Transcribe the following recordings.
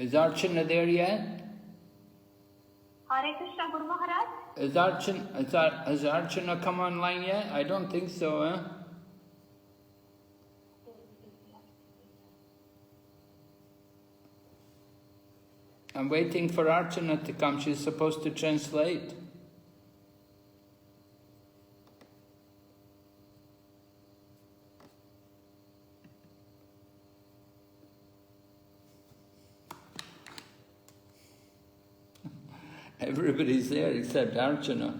Is Archana there yet? Hare Krishna, Guru Maharaj. Has Archana come online yet? I don't think so, eh? I'm waiting for Archana to come. She's supposed to translate. Everybody's there except Archana.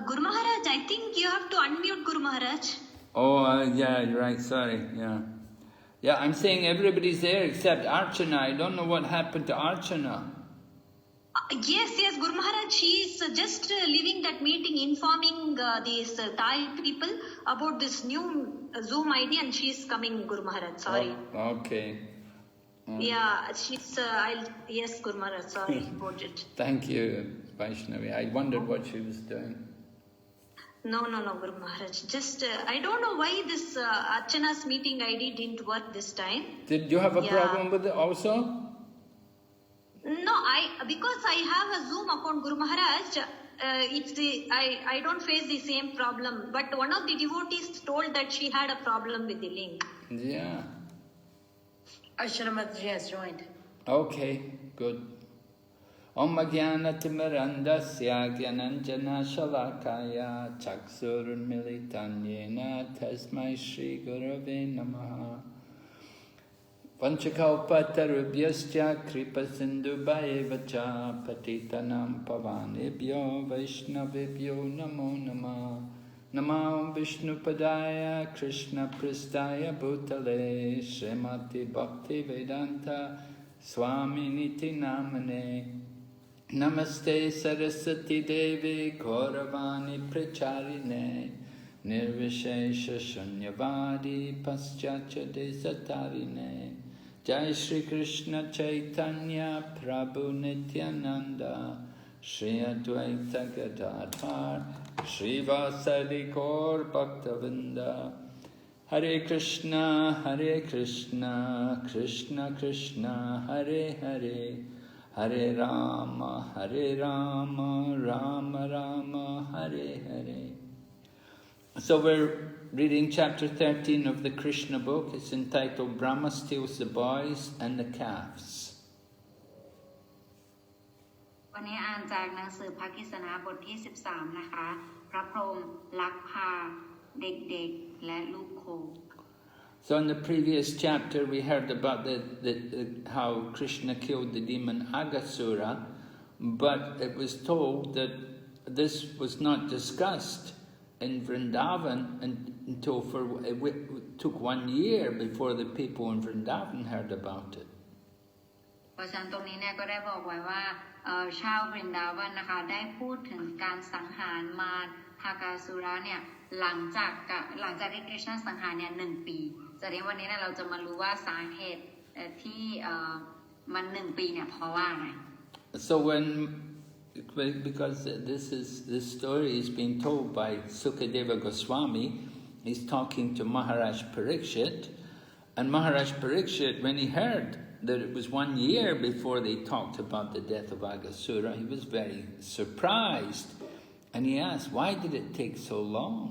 Guru Maharaj, I think you have to unmute Guru Maharaj. Oh, yeah, you're right, sorry, yeah. Yeah, I'm saying everybody's there except Archana. I don't know what happened to Archana. Yes, Guru Maharaj, she is just leaving that meeting informing these Thai people about this new Zoom ID and she is coming, Guru Maharaj, sorry. Oh, okay. Yeah, she's, yes, Guru Maharaj, sorry about it. Thank you, Vaishnavi. I wondered what she was doing. No, Guru Maharaj. Just, I don't know why this Archana's meeting ID didn't work this time. Did you have a problem with it also? No, because I have a Zoom account, Guru Maharaj, I don't face the same problem. But one of the devotees told that she had a problem with the link. Yeah. Ashramaji has joined. Okay, good. Om Jnana Timirandasya Gyananjana Shalakaya Chaksurun Militanyena Tasmai Shri Gurave Namaha Panchakalpatarubhyascha Kripa Sindhubayevacha Patitanam Pavanebhyo Vaishnavibhyo Namo Nama Namo Vishnupadaya Krishna Pristaya Bhutale Srimati Bhakti Vedanta Swami Niti Namane Namaste Saraswati Devi Gauravani Pracharine Nirvishesha Shunyavadi Paschacha Desatarine Jai Shri Krishna Chaitanya Prabhu Nityananda Shri Advaita Gadadhar Shri Vasadi Gaur Bhaktavinda Hare Krishna Krishna Krishna Hare Hare Hare Rama Rama Rama Hare Hare. So we're reading chapter 13 of the Krishna book. It's entitled Brahma Steals the Boys and the Calves. วันนี้อ่านจากหนังสือภาคิสนาบทที่ 13 นะคะ พระพรหมลักพาเด็กๆและลูกโค So in the previous chapter we heard about how Krishna killed the demon Aghasura, but it was told that this was not discussed in Vrindavan until it took 1 year before the people in Vrindavan heard about it. เพราะฉะนั้นตรงนี้เนี่ยก็ได้บอกไว้ว่าชาววรินดาวันนะคะได้พูดถึงการสังหารมารฮากาสุระเนี่ยหลังจากที่คริชนาสังหารเนี่ย1 ปีจะเรียนวันนี้เนี่ยเราจะมารู้ว่าสาเหตุที่มัน1 ปีเนี่ยเพราะว่าอะไร So because this story is being told by Sukadeva Goswami, he's talking to Maharaj Parikshit, and Maharaj Parikshit, when he heard that it was 1 year before they talked about the death of Aghasura, he was very surprised, and he asked, why did it take so long?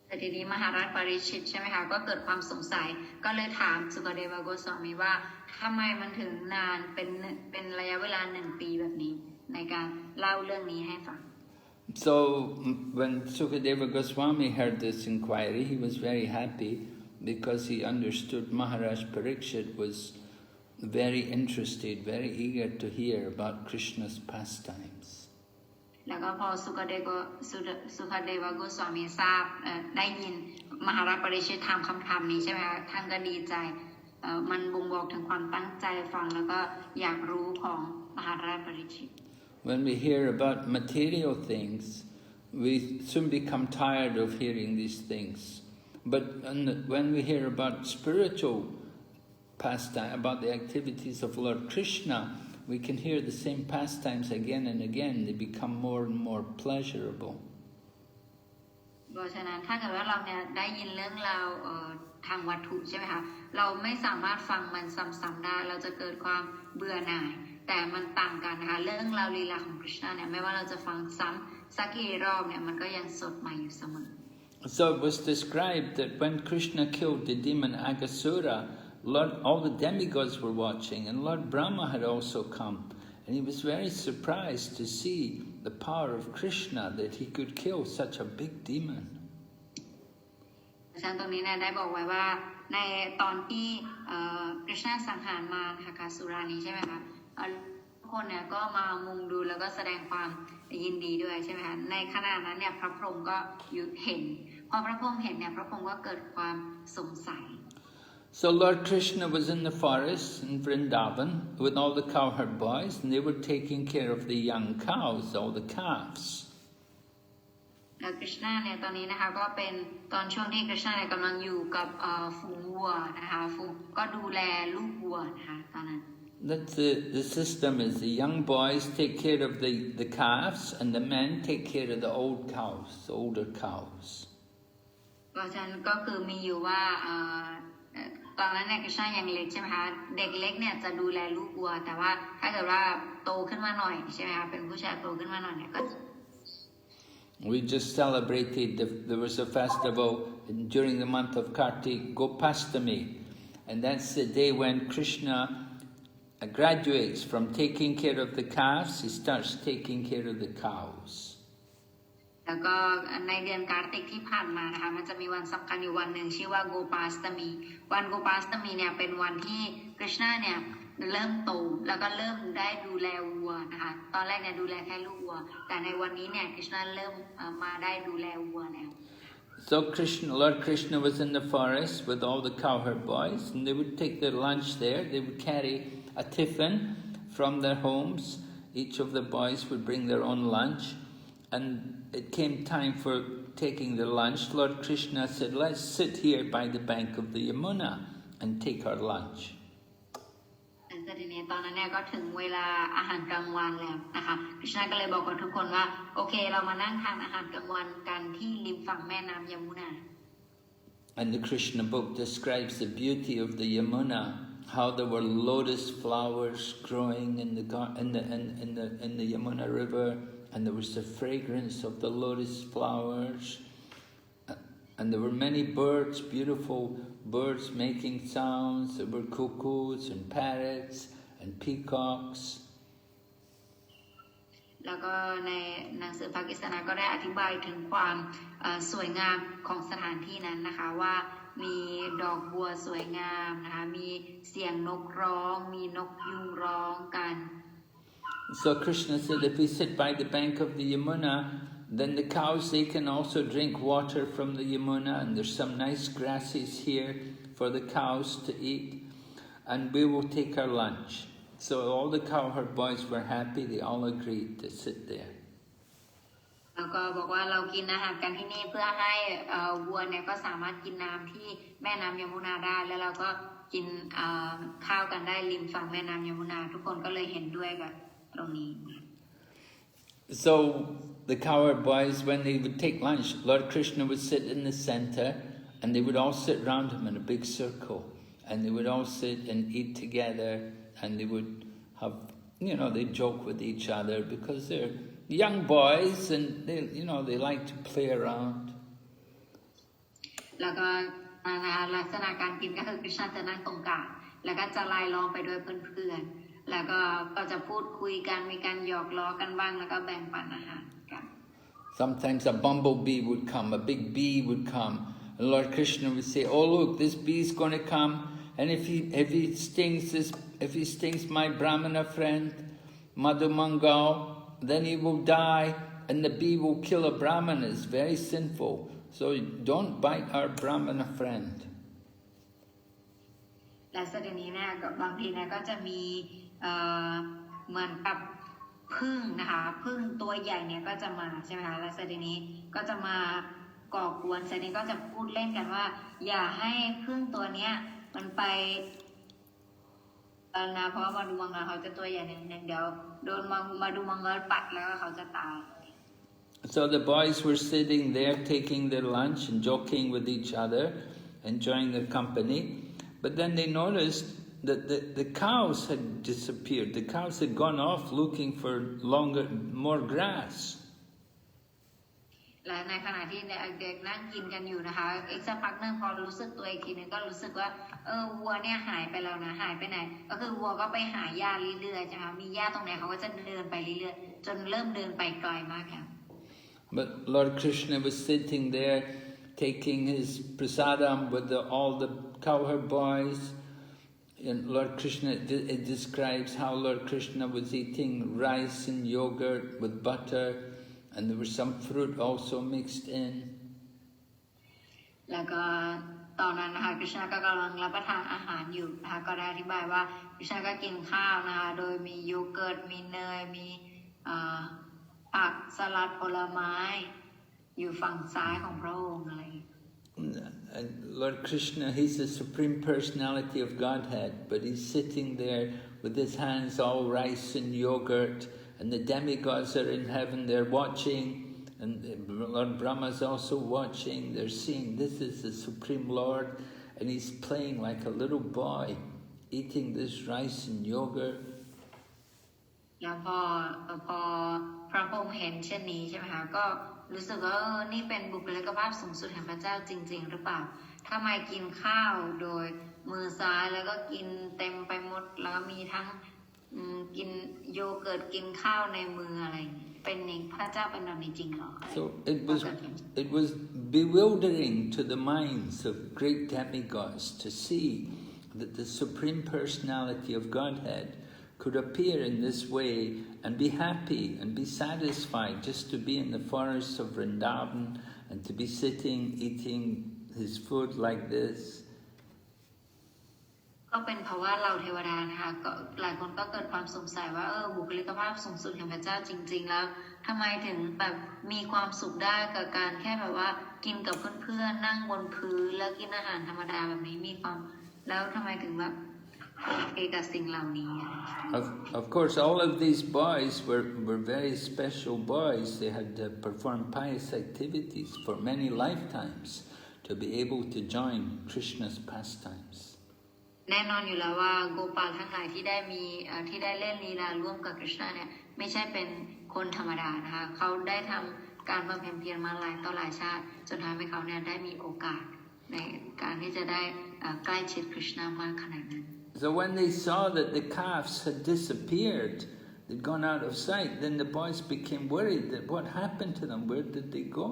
แต่ทีนี้มหาราชปริชิตใช่ไหมคะก็เกิดความสงสัยก็เลยถามสุกเดวโกสวามีว่าทำไมมันถึงนานเป็นระยะเวลา1 ปีแบบนี้ในการเล่าเรื่องนี้ให้ฟัง So when Sukadeva Goswami heard this inquiry, he was very happy because he understood Maharaj Parikshit was very interested, very eager to hear about Krishna's pastimes. แล้วก็พอสุขเดวโกสวามีทราบได้ยินมหาราชปริชิตถามคำถามนี้ใช่ไหมคะท่านก็ดีใจมันบ่งบอกถึงความตั้งใจฟังแล้วก็อยากรู้ของมหาราชปริชิต When we hear about material things, we soon become tired of hearing these things. But when we hear about spiritual pastime, about the activities of Lord Krishna, we can hear the same pastimes again and again. They become more and more pleasurable. เพราะฉะนั้นถ้าเกิดว่าเราเนี่ยได้ยินเรื่องราวทางวัตถุใช่ไหมคะเราไม่สามารถฟังมันซ้ำๆได้เราจะเกิดความเบื่อหน่ายแต่มันต่างกันนะคะเรื่องราวลีลาของคริชนาเนี่ยไม่ว่าเราจะฟังซ้ำสักกี่รอบเนี่ยมันก็ยังสดใหม่อยู่เสมอ So it was described that when Krishna killed the demon Aghasura, all the demigods were watching, and Lord Brahma had also come, and he was very surprised to see the power of Krishna, that he could kill such a big demon. ฉันตรงนี้เนี่ยได้บอกไว้ว่าในตอนที่คริชนาสังหารมารอาฆาสุรานี้ใช่ไหมคะทุกคนเนี่ยก็มามุงดูแล้วก็แสดงความยินดีด้วยใช่ไหมคะในขณะนั้นเนี่ยพระพรหมก็เห็นพอพระพรหมเห็นเนี่ยพระพรหมก็เกิดความสงสัย So Lord Krishna was in the forest in Vrindavan with all the cowherd boys, and they were taking care of the young cows, all the calves. แล้วคริชนาเนี่ยตอนนี้นะคะก็เป็นตอนช่วงที่คริชนาเนี่ยกำลังอยู่กับฝูงวัวนะคะฝูงก็ดูแลลูกวัวนะคะตอนนั้น That's the system is the young boys take care of the calves, and the men take care of the old cows, the older cows. เพราะฉะนั้นก็คือมีอยู่ว่าตอนนั้นเนี่ยคริชนายังเล็กใช่ไหมคะเด็กเล็กเนี่ยจะดูแลลูกวัวแต่ว่าถ้าเกิดว่าโตขึ้นมาหน่อยใช่ไหมคะเป็นผู้ชายโตขึ้นมาหน่อยเนี่ยก็We just celebrated, there was a festival during the month of Kartik, Gopastami, and that's the day when Krishna graduates from taking care of the calves, he starts taking care of the cows. แล้วก็ในเดือนการติกที่ผ่านมานะคะมันจะมีวันสำคัญอยู่วันหนึ่งชื่อว่าโกปาสตมีวันโกปาสตมีเนี่ยเป็นวันที่คริชนาเนี่ยเริ่มโตแล้วก็เริ่มได้ดูแลวัวนะคะตอนแรกเนี่ยดูแลแค่ลูกวัวแต่ในวันนี้เนี่ยคริชนาเริ่มมาได้ดูแลวัวแล้ว So Lord Krishna was in the forest with all the cowherd boys, and they would take their lunch there. They would carry a tiffin from their homes. Each of the boys would bring their own lunch, and it came time for taking their lunch. Lord Krishna said, "Let's sit here by the bank of the Yamuna and take our lunch." แต่ทีนี้ตอนนั้นเนี่ยก็ถึงเวลาอาหารกลางวันแล้วนะคะคริชนาก็เลยบอกกับทุกคนว่าโอเคเรามานั่งทานอาหารกลางวันกันที่ริมฝั่งแม่น้ำยมุนา And the Krishna Book describes the beauty of the Yamuna, how there were lotus flowers growing in the Yamuna river, and there was the fragrance of the lotus flowers, and there were many birds, beautiful birds making sounds. There were cuckoos and parrots and peacocks. แล้วก็ในหนังสือภากิสนาก็ได้อธิบายถึงความสวยงามของสถานที่นั้นนะคะว่ามีดอกบัวสวยงามนะคะมีเสียงนกร้องมีนกยูงร้องกัน So Krishna said, if we sit by the bank of the Yamuna, then the cows, they can also drink water from the Yamuna, and there's some nice grasses here for the cows to eat, and we will take our lunch. So all the cowherd boys were happy, they all agreed to sit there. แล้วก็บอกว่าเรากินอาหารกันที่นี่เพื่อให้วัวเนี่ยก็สามารถกินน้ำที่แม่น้ำยมุนาได้แล้วเราก็กินข้าวกันได้ริมฝั่งแม่น้ำยมุนาทุกคนก็เลยเห็นด้วยกับตรงนี้ So the cowherd boys, when they would take lunch, Lord Krishna would sit in the center, and they would all sit round him in a big circle, and they would all sit and eat together, and they would have, they'd joke with each other because they're young boys, and they like to play around. แล้วก็ลักษณะการกินก็คือคริชนาจะนั่งตรงกลางแล้วก็จะไล่ล้อมไปด้วยเพื่อนๆแล้วก็จะพูดคุยกันมีการหยอกล้อกันบ้างแล้วก็แบ่งปันอาหารกัน Sometimes a bumblebee would come, a big bee would come, and Lord Krishna would say, "Oh look, this bee's going to come, and if he stings my Brahmana friend Madhumangal, then he will die, and the bee will kill a Brahmana. It's very sinful. So don't bite our Brahmana friend." และสถานีเนี่ยบางทีเนี่ยก็จะมีเหมือนกับผึ้งนะคะผึ้งตัวใหญ่เนี่ยก็จะมาใช่ไหมคะและสถานีก็จะมาก่อกวนสถานีก็จะพูดเล่นกันว่าอย่าให้ผึ้งตัวเนี้ยมันไปนะเพราะว่ามาดูมังกรเขาจะตัวใหญ่นิดนึงเดี๋ยวโดนมาดูมังกรปัดแล้วเขาจะตาย So the boys were sitting there taking their lunch and joking with each other, enjoying their company. But then they noticed that the cows had disappeared. The cows had gone off looking for more grass. และในขณะที่เด็กๆนั่งกินกันอยู่นะคะอีกสักพักนึงพอรู้สึกตัวอีกทีนึงก็รู้สึกว่าวัวเนี่ยหายไปแล้วนะหายไปไหนก็คือวัวก็ไปหาหญ้าเรื่อยๆใช่ไหมมีหญ้าตรงไหนเขาก็จะเดินไปเรื่อยๆจนเริ่มเดินไปไกลมากแล้ว But Lord Krishna was sitting there taking his prasadam with all the cowherd boys. And Lord Krishna, it describes how Lord Krishna was eating rice and yogurt with butter, and there was some fruit also mixed in. แล้วก็ตอนนั้นนะคะคริชนาก็กำลังรับประทานอาหารอยู่นะคะก็ได้อธิบายว่าคริชนาก็กินข้าวนะคะโดยมีโยเกิร์ตมีเนยมีผักสลัดผลไม้อยู่ฝั่งซ้ายของพระองค์อะไร And Lord Krishna, he's the Supreme Personality of Godhead, but he's sitting there with his hands all rice and yogurt, and the demigods are in heaven, they're watching, and Lord Brahma is also watching, they're seeing this is the Supreme Lord, and he's playing like a little boy, eating this rice and yogurt. แล้วพอพระองค์เห็นเช่นนี้ใช่ไหมคะก็รู้สึกว่านี่เป็นบุคลิกภาพสูงสุดแห่งพระเจ้าจริงๆหรือเปล่าทำไมกินข้าวโดยมือซ้ายแล้วก็กินเต็มไปหมดแล้วมีทั้งกินโยเกิร์ตกินข้าวในมืออะไรเป็นพระเจ้าเป็นแบบนี้จริงเหรอ So it was bewildering to the minds of great demigods to see that the Supreme Personality of Godhead could appear in this way and be happy and be satisfied just to be in the forests of Vrindavan and to be sitting eating his food like this. ก็เป็นเพราะว่าเราเทวดานะคะก็หลายคนก็เกิดความสงสัยว่าบุคลิกภาพสูงสุดแห่งพระเจ้าจริงๆแล้วทำไมถึงแบบมีความสุขได้กับการแค่แบบว่ากินกับเพื่อนๆนั่งบนพื้นแล้วกินอาหารธรรมดาแบบนี้มีความแล้วทำไมถึงแบบOf course, all of these boys were very special boys. They had performed pious activities for many lifetimes to be able to join Krishna's pastimes. แน่นอนอยู่แล้วว่าโกปาลทั้งหลายที่ได้เล่นลีลาร่วมกับคริชนาเนี่ยไม่ใช่เป็นคนธรรมดานะคะเขาได้ทำการบำเพ็ญเพียรมาหลายต่อหลายชาติจนทำให้เขาเนี่ยได้มีโอกาสในการที่จะได้ใกล้ชิดคริชนามากขนาดนั้นSo when they saw that the calves had disappeared, they'd gone out of sight, then the boys became worried that what happened to them, where did they go?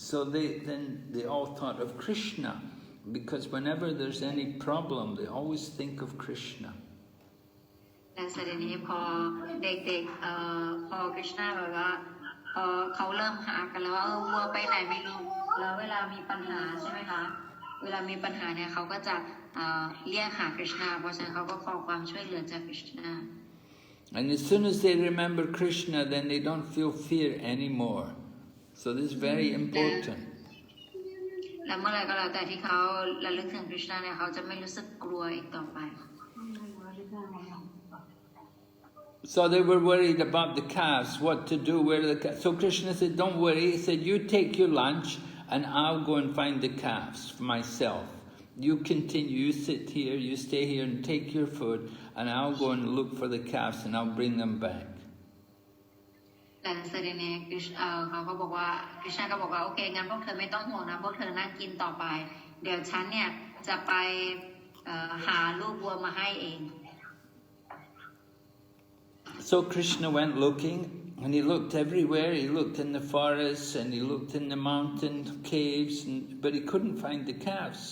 So they all thought of Krishna, because whenever there's any problem, they always think of Krishna. แต่เสด็จนี้พอเด็กๆพอคริชนาแบบว่าเขาเริ่มหากันแล้วว่าวัวไปไหนไม่รู้แล้วเวลามีปัญหาใช่ไหมคะเวลามีปัญหาเนี่ยเขาก็จะเรียกหาคริชนาเพราะฉะนั้นเขาก็ขอความช่วยเหลือจากคริชนา And as soon as they remember Krishna, then they don't feel fear anymore. So this is very important. และเมื่อไรก็แล้วแต่ที่เขาระลึกถึงคริชนาเนี่ยเขาจะไม่รู้สึกกลัวอีกต่อไป So they were worried about the calves, what to do, where the calves. So Krishna said, don't worry. He said, you take your lunch and I'll go and find the calves for myself. You continue, you sit here, you stay here and take your food, and I'll go and look for the calves and I'll bring them back. แต่เสด็จเนี่ยเขาก็บอกว่าคริชนาก็บอกว่าโอเคงั้นพวกเธอไม่ต้องห่วงนะพวกเธอนั่งกินต่อไปเดี๋ยวฉันเนี่ยจะไปหาลูกวัวมาให้เอง So Krishna went looking, and he looked everywhere. He looked in the forests and he looked in the mountain caves, but he couldn't find the calves.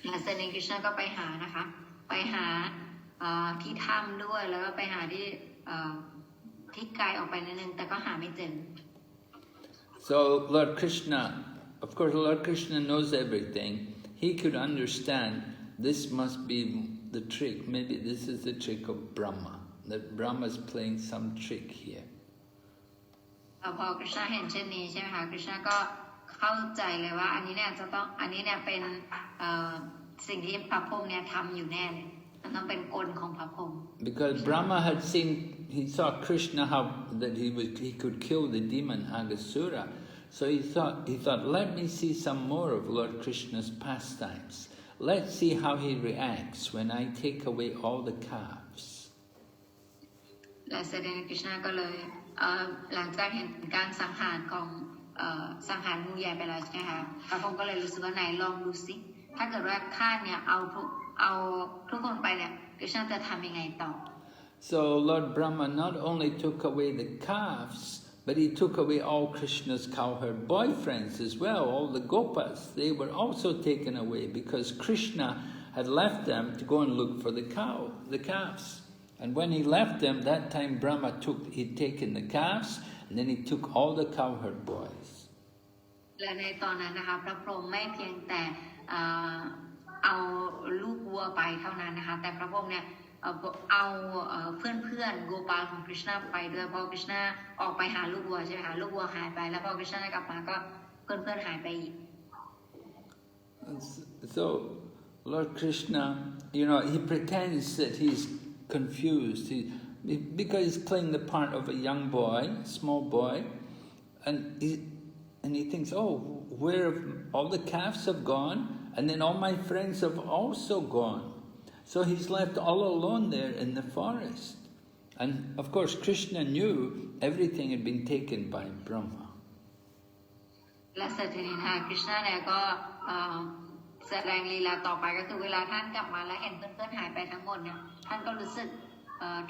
และเสด็จคริชนาก็ไปหานะคะไปหาที่ถ้ำด้วยแล้วก็ไปหาที่ไกลออกไปนิดนึงแต่ก็หาไม่เจอ So Lord Krishna, of course Lord Krishna knows everything. He could understand this must be the trick. Maybe this is the trick of Brahma. That Brahma is playing some trick here. พอคริชนาเห็นเช่นนี้ใช่ไหมคะคริชนาก็เข้าใจเลยว่าอันนี้เนี่ยเป็นสิ่งที่พระพรหมเนี่ยทำอยู่แน่เลย มันต้องเป็นกลของพระพรหม Because Brahma had seen, he saw Krishna how that he could kill the demon Aghasura. So he thought, let me see some more of Lord Krishna's pastimes. Let's see how he reacts when I take away all the calves. และแสดงกฤษณะก็เลยหลังจากเห็นการสังหารของสังหารงูใหญ่ไปแล้วใช่ไหมคะพระพรหมก็เลยรู้สึกว่าไหนลองดูสิถ้าเกิดว่าข้าเนี่ยเอาทุกคนไปเนี่ยกฤษณะจะทำยังไงต่อ So Lord Brahma not only took away the calves, but he took away all Krishna's cowherd boyfriends as well, all the gopas. They were also taken away because Krishna had left them to go and look for the calves. And when he left them, that time Brahma he'd taken the calves, and then he took all the cowherd boys. และในตอนนั้นนะคะพระพรหมไม่เพียงแต่เอาลูกวัวไปเท่านั้นนะคะแต่พระพรหมเนี่ยเอาเพื่อนโกปาลของกฤษณะไปด้วยพอกฤษณะออกไปหาลูกวัวใช่ไหมคะลูกวัวหายไปแล้วพอกฤษณะกลับมาก็เพื่อนหายไปอีก So Lord Krishna, he pretends that he's confused because he's playing the part of a young boy, small boy, and he thinks, oh, where all the calves have gone, and then all my friends have also gone. So he's left all alone there in the forest. And of course Krishna knew everything had been taken by Brahma. และเสร็จทีนี้นะคะกฤษณะเนี่ยก็แสดงลีลาต่อไปก็คือเวลาท่านกลับมาแล้วเห็นเพื่อนหายไปทั้งหมดเนี่ยท่านก็รู้สึก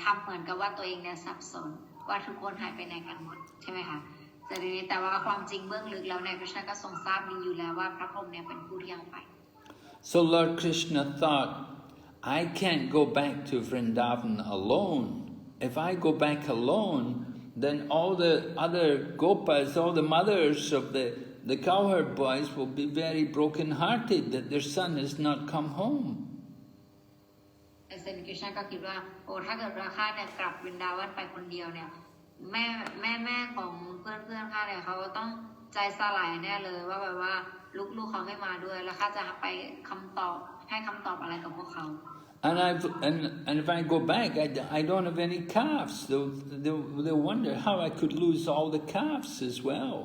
ทำเหมือนกับว่าตัวเองเนี่ยสับสนว่าทุกคนหายไปไหนกันหมดใช่ไหมคะแต่ว่าความจริงเบื้องลึกแล้วเนี่ยกฤษณะก็ทรงทราบดีอยู่แล้วว่าพระพรหมเนี่ยเป็นผู้ที่เอาไป So Lord Krishna thought, I can't go back to Vrindavan alone. If I go back alone, then all the other gopas, all the mothers of the cowherd boys will be very broken-hearted that their son has not come home. เซนกฤษณะก็คิดว่าถ้าเกิดว่าข้าเนี่ยกลับวรินดาวันไปคนเดียวเนี่ยแม่ของเพื่อนข้าเนี่ยเขาต้องใจสลายแน่เลยว่าแบบว่าลูกเขาไม่มาด้วยแล้วข้าจะไปให้คำตอบอะไรกับพวกเขา And if I go back, I don't have any calves. They'll wonder how I could lose all the calves as well.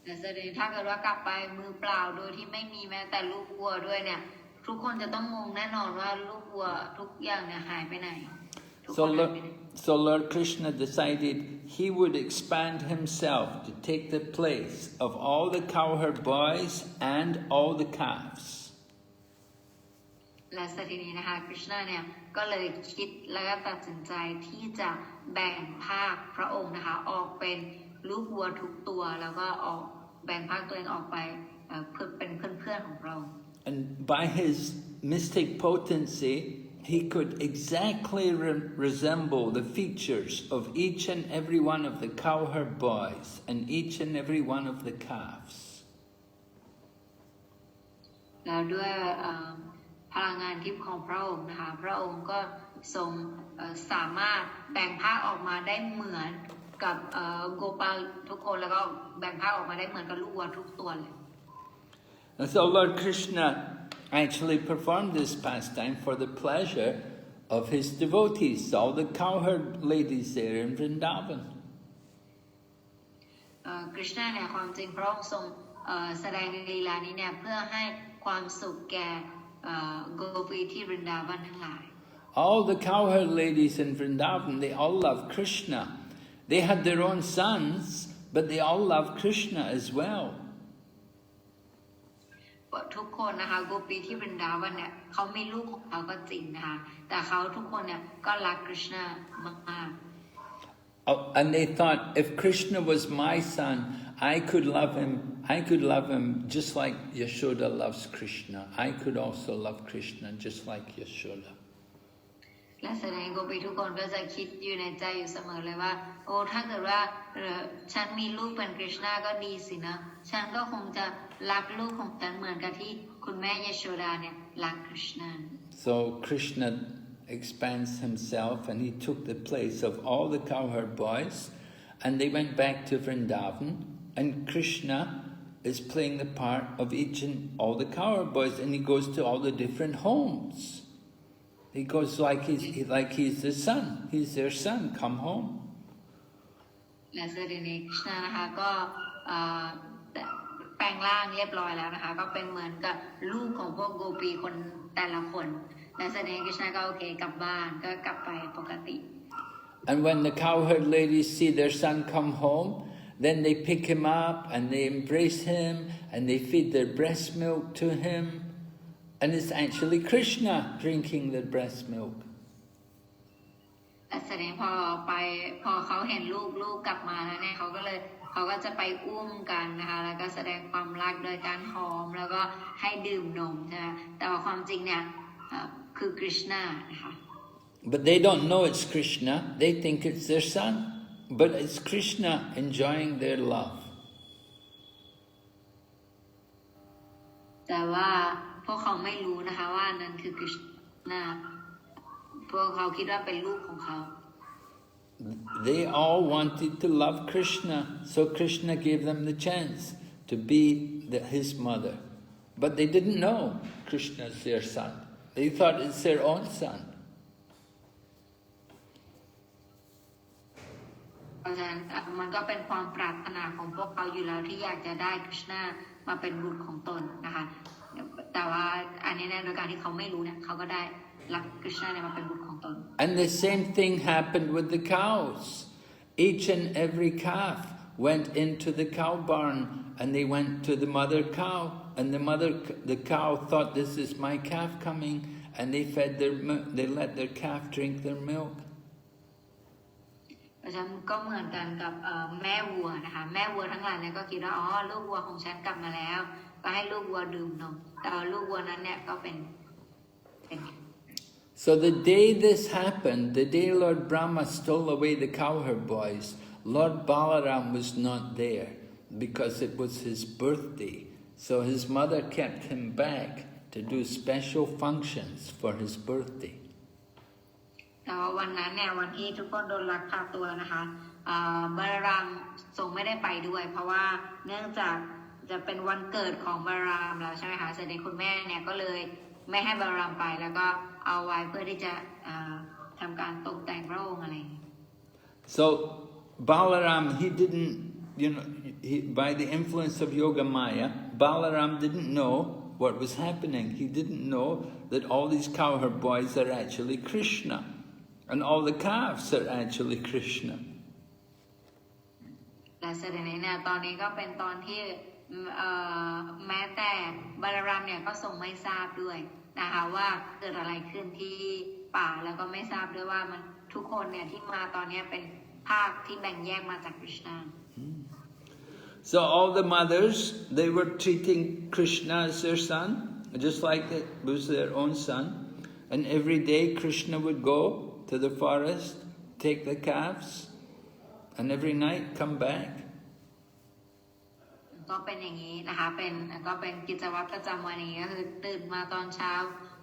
แต่แสดงถ้าเกิดว่ากลับไปมือเปล่าโดยที่ไม่มีแม้แต่ลูกวัวด้วยเนี่ยทุกคนจะต้องงงแน่นอนว่าลูกวัวทุกอย่างเนี่ยหายไปไหน So Lord Krishna decided he would expand himself to take the place of all the cowherd boys and all the calves. และสถินี้นะคะกฤษณะเนี่ยก็เลยคิดแล้วก็ตัดสินใจที่จะแบ่งภาคพระองค์นะคะออกเป็นลูกวัวทุกตัวแล้วก็แบ่งภาคตัวเองออกไปเพื่อเป็นเพื่อนของเรา And by his mystic potency, he could exactly resemble the features of each and every one of the cowherd boys and each and every one of the calves. แล้วด้วยพลังงานทิพย์ของพระองค์นะคะพระองค์ก็ทรงสามารถแบ่งภาคออกมาได้เหมือนกับโกปาลทุกคนแล้วก็แบ่งภาคออกมาได้เหมือนกับลูกวัวทุกตัวเลย And so Lord Krishna actually performed this pastime for the pleasure of his devotees, all the cowherd ladies there in Vrindavan. กฤษณะเนี่ยความจริงพระองค์ทรงแสดงลีลานี้เนี่ยเพื่อให้ความสุขแก่โกปีที่วรินดาวันทั้งหลาย All the cowherd ladies in Vrindavan, they all love Krishna. They had their own sons, but they all love Krishna as well. ทุกคนนะคะโกปีที่วรินดาวันเนี่ยเขามีลูกของเขาก็จริงนะคะแต่เขาทุกคนเนี่ยก็รักกฤษณะมาก And they thought, if Krishna was my son, I could love him just like Yashoda loves Krishna. I could also love Krishna just like Yashoda. และแสดงโกปีทุกคนก็จะคิดอยู่ในใจอยู่เสมอเลยว่าถ้าเกิดว่าฉันมีลูกเป็นกฤษณะก็ดีสินะฉันก็คงจะรักลูกของฉันเหมือนกับที่คุณแม่ยโชดาเนี่ยรักกฤษณะ So Krishna expands himself and he took the place of all the cowherd boys and they went back to Vrindavan and Krishna is playing the part of each and all the cowherd boys and he goes to all the different homes. He goes like he's the son. He's their son. Come home. และเสด็จในคริชนานะคะก็แปลงร่างเรียบร้อยแล้วนะคะก็เป็นเหมือนกับลูกของพวกโกปีคนแต่ละคนและเสด็จในคริชนาก็โอเคกลับบ้านก็กลับไปปกติ And when the cowherd ladies see their son come home, then they pick him up and they embrace him and they feed their breast milk to him. And it's actually Krishna drinking the breast milk. แต่แสดงพอเขาเห็นลูกกลับมาแล้วเนี่ยเขาก็จะไปอุ้มกันนะคะแล้วก็แสดงความรักโดยการหอมแล้วก็ให้ดื่มนมใช่ไหมแต่ว่าความจริงเนี่ยคือคริชนานะคะ But they don't know it's Krishna. They think it's their son. But it's Krishna enjoying their love. แต่ว่าพวกเขาไม่รู้นะคะว่านั่นคือคริชนาพวกเขาคิดว่าเป็นลูกของเขา They all wanted to love Krishna, so Krishna gave them the chance to be his mother. But they didn't know Krishna's their son. They thought it's their own son. เพราะฉะนั้นมันก็เป็นความปรารถนาของพวกเขาอยู่แล้วที่อยากจะได้คริชนามาเป็นบุตรของตนนะคะแต่ว่าอันนี้เนี่ยโดยการที่เขาไม่รู้เนี่ยเขาก็ได้รับคริชนาเนี่ยมาเป็นบุตรของตน And the same thing happened with the cows. Each and every calf went into the cow barn and they went to the mother cow, and the cow thought, this is my calf coming, and they let their calf drink their milk. เพราะฉะนั้นก็เหมือนกันกับแม่วัวนะคะแม่วัวทั้งหลายเนี่ยก็คิดว่าลูกวัวของฉันกลับมาแล้วก็ให้ลูกวัวดื่มนมแต่ลูกวัวนั้นเนี่ยก็เป็น So the day this happened, the day Lord Brahma stole away the cowherd boys, Lord Balaram was not there because it was his birthday. So his mother kept him back to do special functions for his birthday. แต่ว่าวันนั้นเนี่ยวันที่ทุกคนโดนลักพาตัวนะคะบาลามทรงไม่ได้ไปด้วยเพราะว่าเนื่องจากจะเป็นวันเกิดของบาลามแล้วใช่ไหมคะเสด็จคุณแม่เนี่ยก็เลยไม่ให้บาลามไปแล้วก็เอาไว้เพื่อที่จะทำการตกแต่งพระองค์อะไร So Balaram, he didn't, by the influence of Yoga Maya, Balaram didn't know what was happening. He didn't know that all these cowherd boys are actually Krishna. And all the calves are actually Krishna. และแสดงเนี่ยตอนนี้ก็เป็นตอนที่แม้แต่บาลามเนี่ยก็ทรงไม่ทราบด้วยนะคะว่าเกิดอะไรขึ้นที่ป่าแล้วก็ไม่ทราบด้วยว่ามันทุกคนเนี่ยที่มาตอนนี้เป็นภาคที่แบ่งแยกมาจากคริชนา So all the mothers, they were treating Krishna as their son, just like it was their own son. And every day Krishna would go to the forest, take the calves, and every night come back. ก็เป็นอย่างนี้นะคะก็เป็นกิจวัตรประจำวันนี้ก็คือตื่นมาตอนเช้า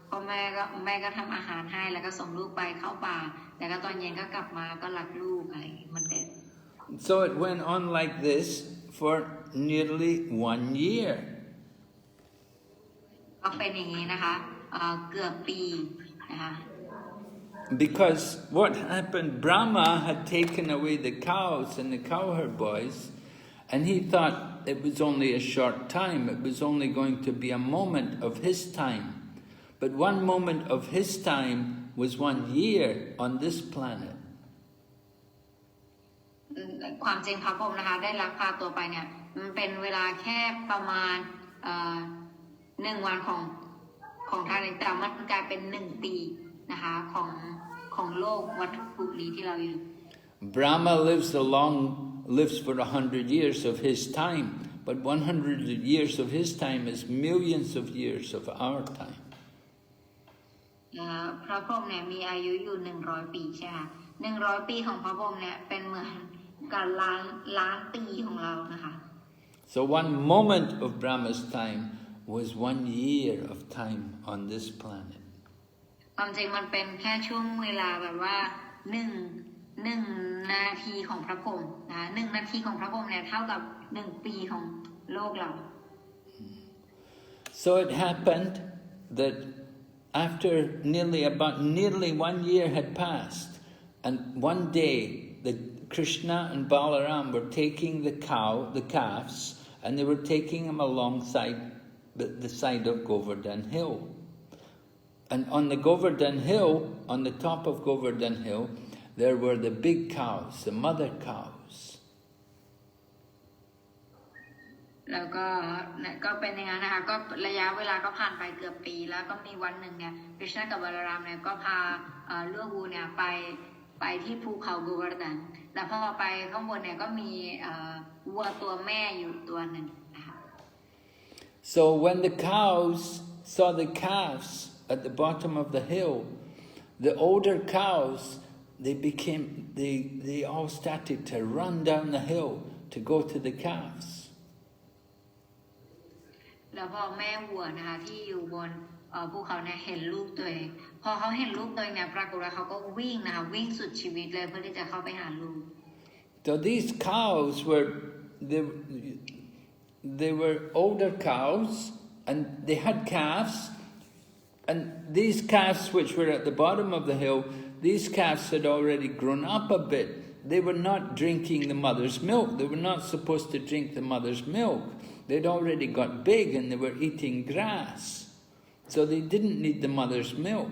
พ่อแม่ก็ทำอาหารให้แล้วก็ส่งลูกไปเข้าป่าแล้วก็ตอนเย็นก็กลับมาก็รักลูกอะไรมันเด็ด So it went on like this for nearly 1 year. ก็เป็นอย่างนี้นะคะเกือบปีนะคะ Because what happened, Brahma had taken away the cows and the cowherd boys, and he thought it was only a short time, it was only going to be a moment of his time. But 1 moment of his time was 1 year on this planet. ความจริงพระพรหมนะคะได้ลักพาตัวไปเนี่ยมันเป็นเวลาแค่ประมาณ1 วันของท่านแต่มันกลายเป็น1 ปีนะคะของโลกวัฏฏุนี้ที่เราอยู่ Brahma lives for 100 years of his time, but 100 years of his time is millions of years of our time. พระพรหมเนี่ยมีอายุอยู่100 ปีใช่ไหม100 ปีของพระพรหมเนี่ยเป็นเหมือนกับล้านปีของเรานะคะ So 1 moment of Brahma's time was 1 year of time on this planet. ความจริงมันเป็นแค่ช่วงเวลาแบบว่า1 นาทีของพระพรหมนะ1 นาทีของพระพรหมเนี่ยเท่ากับ1 ปีของโลกเรา So it happened that after nearly 1 year had passed, and one day Krishna and Balaram were taking the calves, and they were taking them alongside the side of Govardhan Hill. And on the Govardhan Hill, on the top of Govardhan Hill, there were the big cows, the mother cows. แล้วก็เป็นอย่างนั้นนะคะก็ระยะเวลาก็ผ่านไปเกือบปีแล้วก็มีวันหนึ่งเนี่ยคริชนากับบาลารามเนี่ยก็พาลูกวัวเนี่ยไปที่ภูเขาโกวาร์ดันแล้วพอไปข้างบนเนี่ยก็มีวัวตัวแม่อยู่ตัวหนึ่งนะคะ So when the cows saw the calves at the bottom of the hill, the older cows, they all started to run down the hill to go to the calves. แล้วพอแม่วัวนะคะที่อยู่บนภูเขาเนี่ยเห็นลูกตัวเองพอเขาเห็นลูกตัวเองเนี่ยปรากฏว่าเขาก็วิ่งนะคะวิ่งสุดชีวิตเลยเพื่อที่จะเข้าไปหาลูก So these cows they were older cows and they had calves, and these calves which were at the bottom of the hill, these calves had already grown up a bit. They were not drinking the mother's milk. They were not supposed to drink the mother's milk. They'd already got big and they were eating grass. So they didn't need the mother's milk.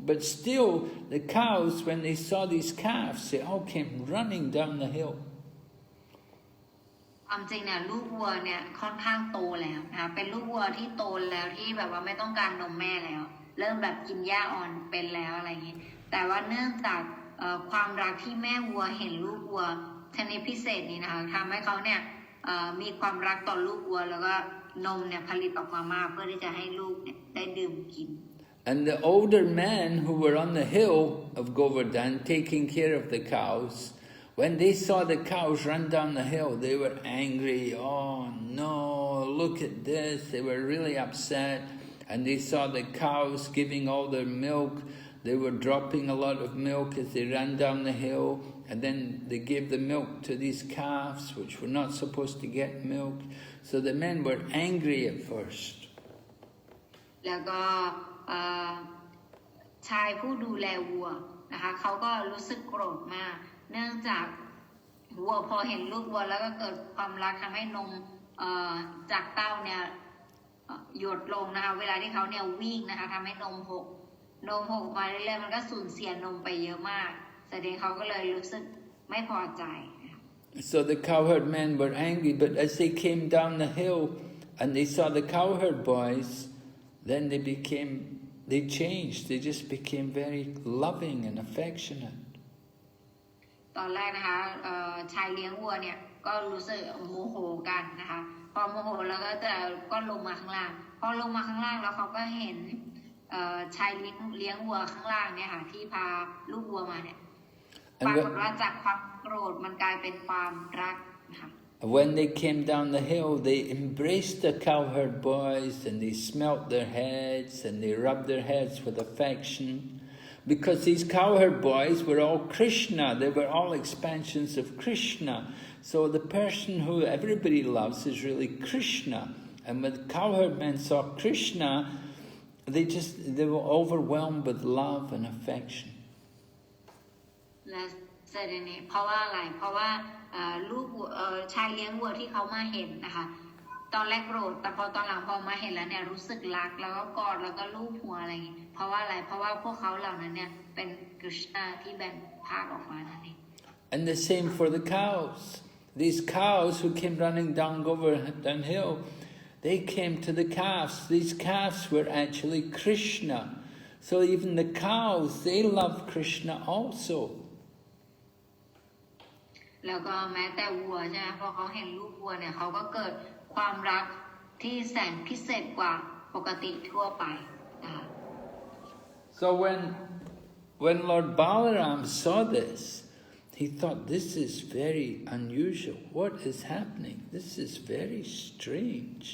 But still, the cows, when they saw these calves, they all came running down the hill. ความจริงเนี่ยลูกวัวเนี่ยค่อนข้างโตแล้วนะคะเป็นลูกวัวที่โตแล้วที่แบบว่าไม่ต้องการนมแม่แล้วเริ่มแบบกินหญ้าอ่อนเป็นแล้วอะไรอย่างนี้แต่ว่าเนื่องจากความรักที่แม่วัวเห็นลูกวัวชนิดพิเศษนี้นะคะทำให้เขาเนี่ยมีความรักต่อลูกวัวแล้วก็นมเนี่ยผลิตออกมามากเพื่อที่จะให้ลูกเนี่ยได้ดื่มกิน And the older men who were on the hill of Govardhan taking care of the cows, when they saw the cows run down the hill, they were angry. Oh no, look at this. They were really upset. And they saw the cows giving all their milk. They were dropping a lot of milk as they ran down the hill. And then they gave the milk to these calves, which were not supposed to get milk. So the men were angry at first. แล้วก็ชายผู้ดูแลวัวนะคะเขาก็รู้สึกโกรธมากเนื่องจากวัวพอเห็นลูกวัวแล้วก็เกิดความรักทำให้นมจากเต้าเนี่ยหยดลงนะคะเวลาที่เขาเนี่ยวิ่งนะคะทำให้นมหกมาเรื่อยๆมันก็สูญเสียนมไปเยอะมากแสดงเขาก็เลยรู้สึกไม่พอใจ So the cowherd men were angry, but as they came down the hill and they saw the cowherd boys, then they changed. They just became very loving and affectionate. ตอนแรกนะคะชายเลี้ยงวัวเนี่ยก็รู้สึกโมโหกันนะคะพอโมโหแล้วก็ลงมาข้างล่างพอลงมาข้างล่างแล้วเขาก็เห็นชายเลี้ยงวัวข้างล่างเนี่ยค่ะที่พาลูกวัวมาเนี่ยปรากฏว่าจากความโกรธมันกลายเป็นความรักนะคะ When they came down the hill, they embraced the cowherd boys and they smelt their heads and they rubbed their heads with affection. Because these cowherd boys were all Krishna, they were all expansions of Krishna. So the person who everybody loves is really Krishna. And when the cowherd men saw Krishna, they were overwhelmed with love and affection. และเสด็จนี้เพราะว่าอะไรเพราะว่าลูกชายเลี้ยงวัวที่เขามาเห็นนะคะตอนแรกโกรธแต่พอตอนหลังพอมาเห็นแล้วเนี่ยรู้สึกรักแล้วก็กอดแล้วก็ลูบหัวอะไรอย่างนี้เพราะว่าอะไรเพราะว่าพวกเขาเหล่านั้นเนี่ยเป็นกฤษณาที่แบ่งภาคออกมานั่นเอง And the same for the cows. These cows who came running down Govardhan Hill, they came to the calves. These calves were actually Krishna. So even the cows, they love Krishna also. แล้วก็แม้แต่วัวใช่ไหมพอเขาเห็นลูกวัวเนี่ยเขาก็เกิดความรักที่แสนพิเศษกว่าปกติทั่วไป So when Lord Balaram saw this, he thought, this is very unusual. What is happening? This is very strange.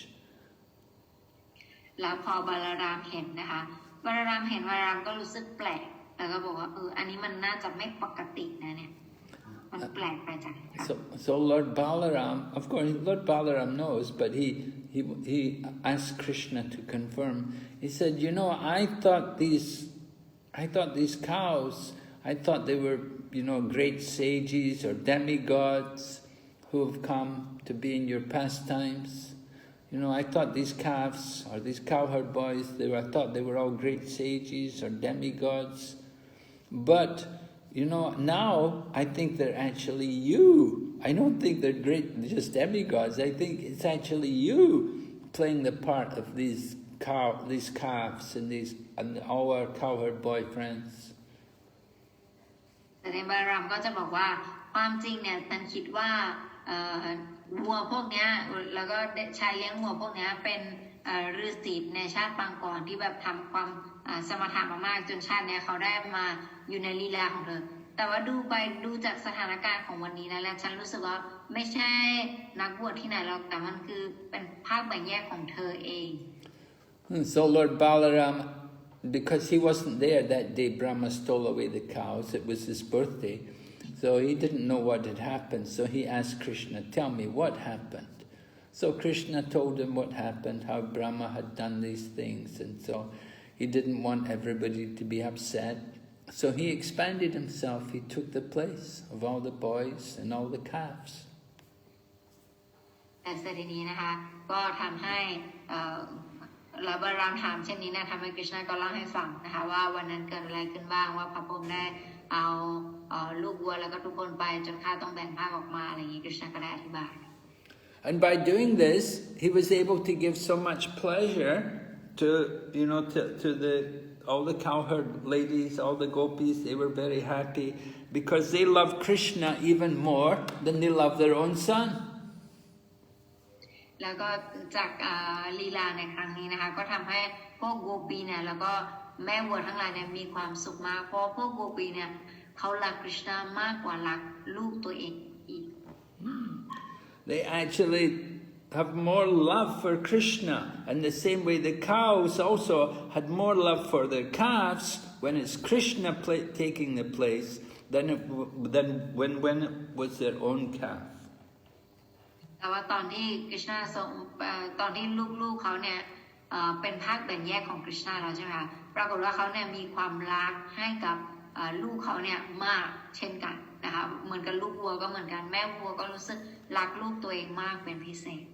แล้วพอบาลารามเห็นนะคะบาลารามเห็นบาลารามก็รู้สึกแปลกแล้วก็บอกว่าอันนี้มันน่าจะไม่ปกตินะเนี่ยมันแปลกไปจาก So Lord Balaram, of course, Lord Balaram knows, but he he asked Krishna to confirm. He said, you know, I thought these cows, I thought they were, you know, great sages or demigods who have come to be in your pastimes. You know, I thought these calves or these cowherd boys, I thought they were all great sages or demigods. But, you know, now I think they're actually you. I don't think they're just demigods. I think it's actually you playing the part of these calves and all our cowherd boyfriends. แต่ในบาลามก็จะบอกว่าความจริงเนี่ยตันคิดว่าวัวพวกนี้แล้วก็ชายเลี้ยงวัวพวกนี้เป็นฤาษีในชาติปางก่อนที่แบบทำความสมถะมากๆจนชาตินี้เขาได้มาอยู่ในลีลาของเธอแต่ว่าดูจากสถานการณ์ของวันนี้นะแล้วฉันรู้สึกว่าไม่ใช่นักบวชที่ไหนหรอกแต่มันคือเป็นภาคแบ่งแยกของเธอเอง So Lord Balaram, because he wasn't there that day, Brahma stole away the cows. It was his birthday. So he didn't know what had happened. So he asked Krishna, tell me what happened. So Krishna told him what happened, how Brahma had done these things. And so he didn't want everybody to be upset. So he expanded himself. He took the place of all the boys and all the calves. แต่สถินี้นะคะก็ทำให้แล้วบาลามถามเช่นนี้นะทำให้กฤษณะก็เล่าให้ฟังนะคะว่าวันนั้นเกิดอะไรขึ้นบ้างว่าพระพรหมได้เอาลูกวัวแล้วก็ทุกคนไปจนข้าต้องแบ่งภาคออกมาอะไรอย่างนี้กฤษณะก็ได้อธิบาย And by doing this, he was able to give so much pleasure to, you know, to all the cowherd ladies, all the gopis. They were very happy because they loved Krishna even more than they loved their own son. แล้วก็จากลีลาในครั้งนี้นะคะก็ทำให้พวกโกปีเนี่ยแล้วก็แม่วัวทั้งหลายเนี่ยมีความสุขมากเพราะพวกโกปีเนี่ยเขารักกฤษณะมากกว่ารักลูกตัวเองอีก They actually have more love for Krishna, and the same way the cows also had more love for their calves when it's Krishna taking the place than when it was their own calf. แต่ว่าตอนที่กฤษณะตอนที่ลูกๆเขาเนี่ยเป็นภาคแบ่งแยกของกฤษณะแล้วใช่ไหมคะปรากฏว่าเขาเนี่ยมีความรักให้กับลูกเขาเนี่ยมากเช่นกันนะคะเหมือนกับลูกวัวก็เหมือนกันแม่วัวก็รู้สึกรักลูกตัวเองมากเป็นพิเศษ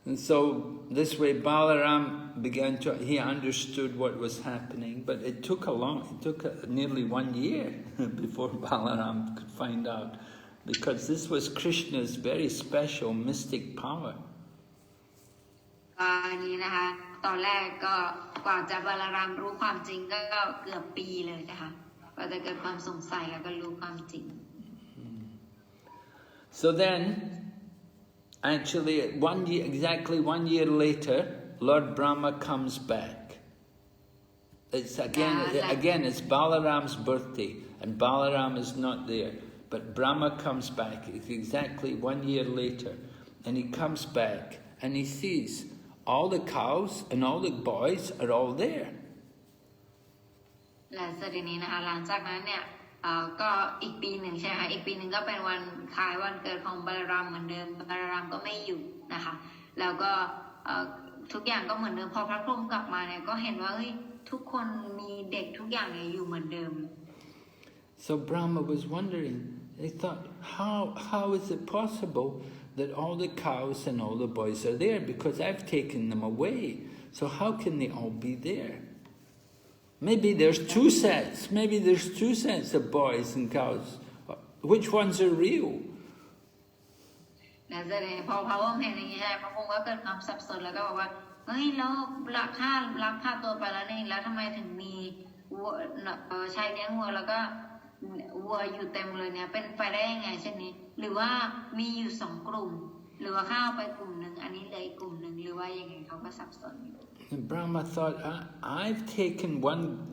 And so this way Balaram he understood what was happening, but it took nearly 1 year before Balaram could find out, because this was Krishna's very special mystic power. อันนี้นะคะตอนแรกก็กว่าจะบาลารามรู้ความจริงก็เกือบปีเลยนะคะกว่าจะเกิดความสงสัยแล้วก็รู้ความจริง So then, actually, exactly 1 year later, Lord Brahma comes back. It's again, it's Balaram's birthday, and Balaram is not there. But Brahma comes back. It's exactly 1 year later, and he comes back, and he sees all the cows and all the boys are all there. และสถินี้นะคะหลังจากนั้นเนี่ยก็อีกปีหนึ่งใช่ไหมคะอีกปีหนึ่งก็เป็นวันคล้ายวันเกิดของบาลารามเหมือนเดิมบาลารามก็ไม่อยู่นะคะแล้วก็ทุกอย่างก็เหมือนเดิมพอพระพรหมกลับมาเนี่ยก็เห็นว่าทุกคนมีเด็กทุกอย่างเนี่ยอยู่เหมือนเดิม So Brahma was wondering. They thought, how is it possible that all the cows and all the boys are there? Because I've taken them away. So how can they all be there? Maybe there's two sets. Maybe there's 2 sets of boys and cows. Which ones are real? แล้วพอพระองค์เห็นอย่างนี้พระองค์ก็เกิดความสับสนแล้วก็บอกว่าแล้วลักพาตัวไปแล้วนี่แล้วทำไมถึงมีชายเลี้ยงวัวแล้วก็วัวอยู่เต็มเลยเนี่ยเป็นไปได้ยังไงเช่นนี้หรือว่ามีอยู่2กลุ่มหรือว่าข้าวไปกลุ่มหนึ่งอันนี้เลยกลุ่มหนึ่งหรือว่ายังไงเขาก็สับสนอยู่ And Brahma thought, I've taken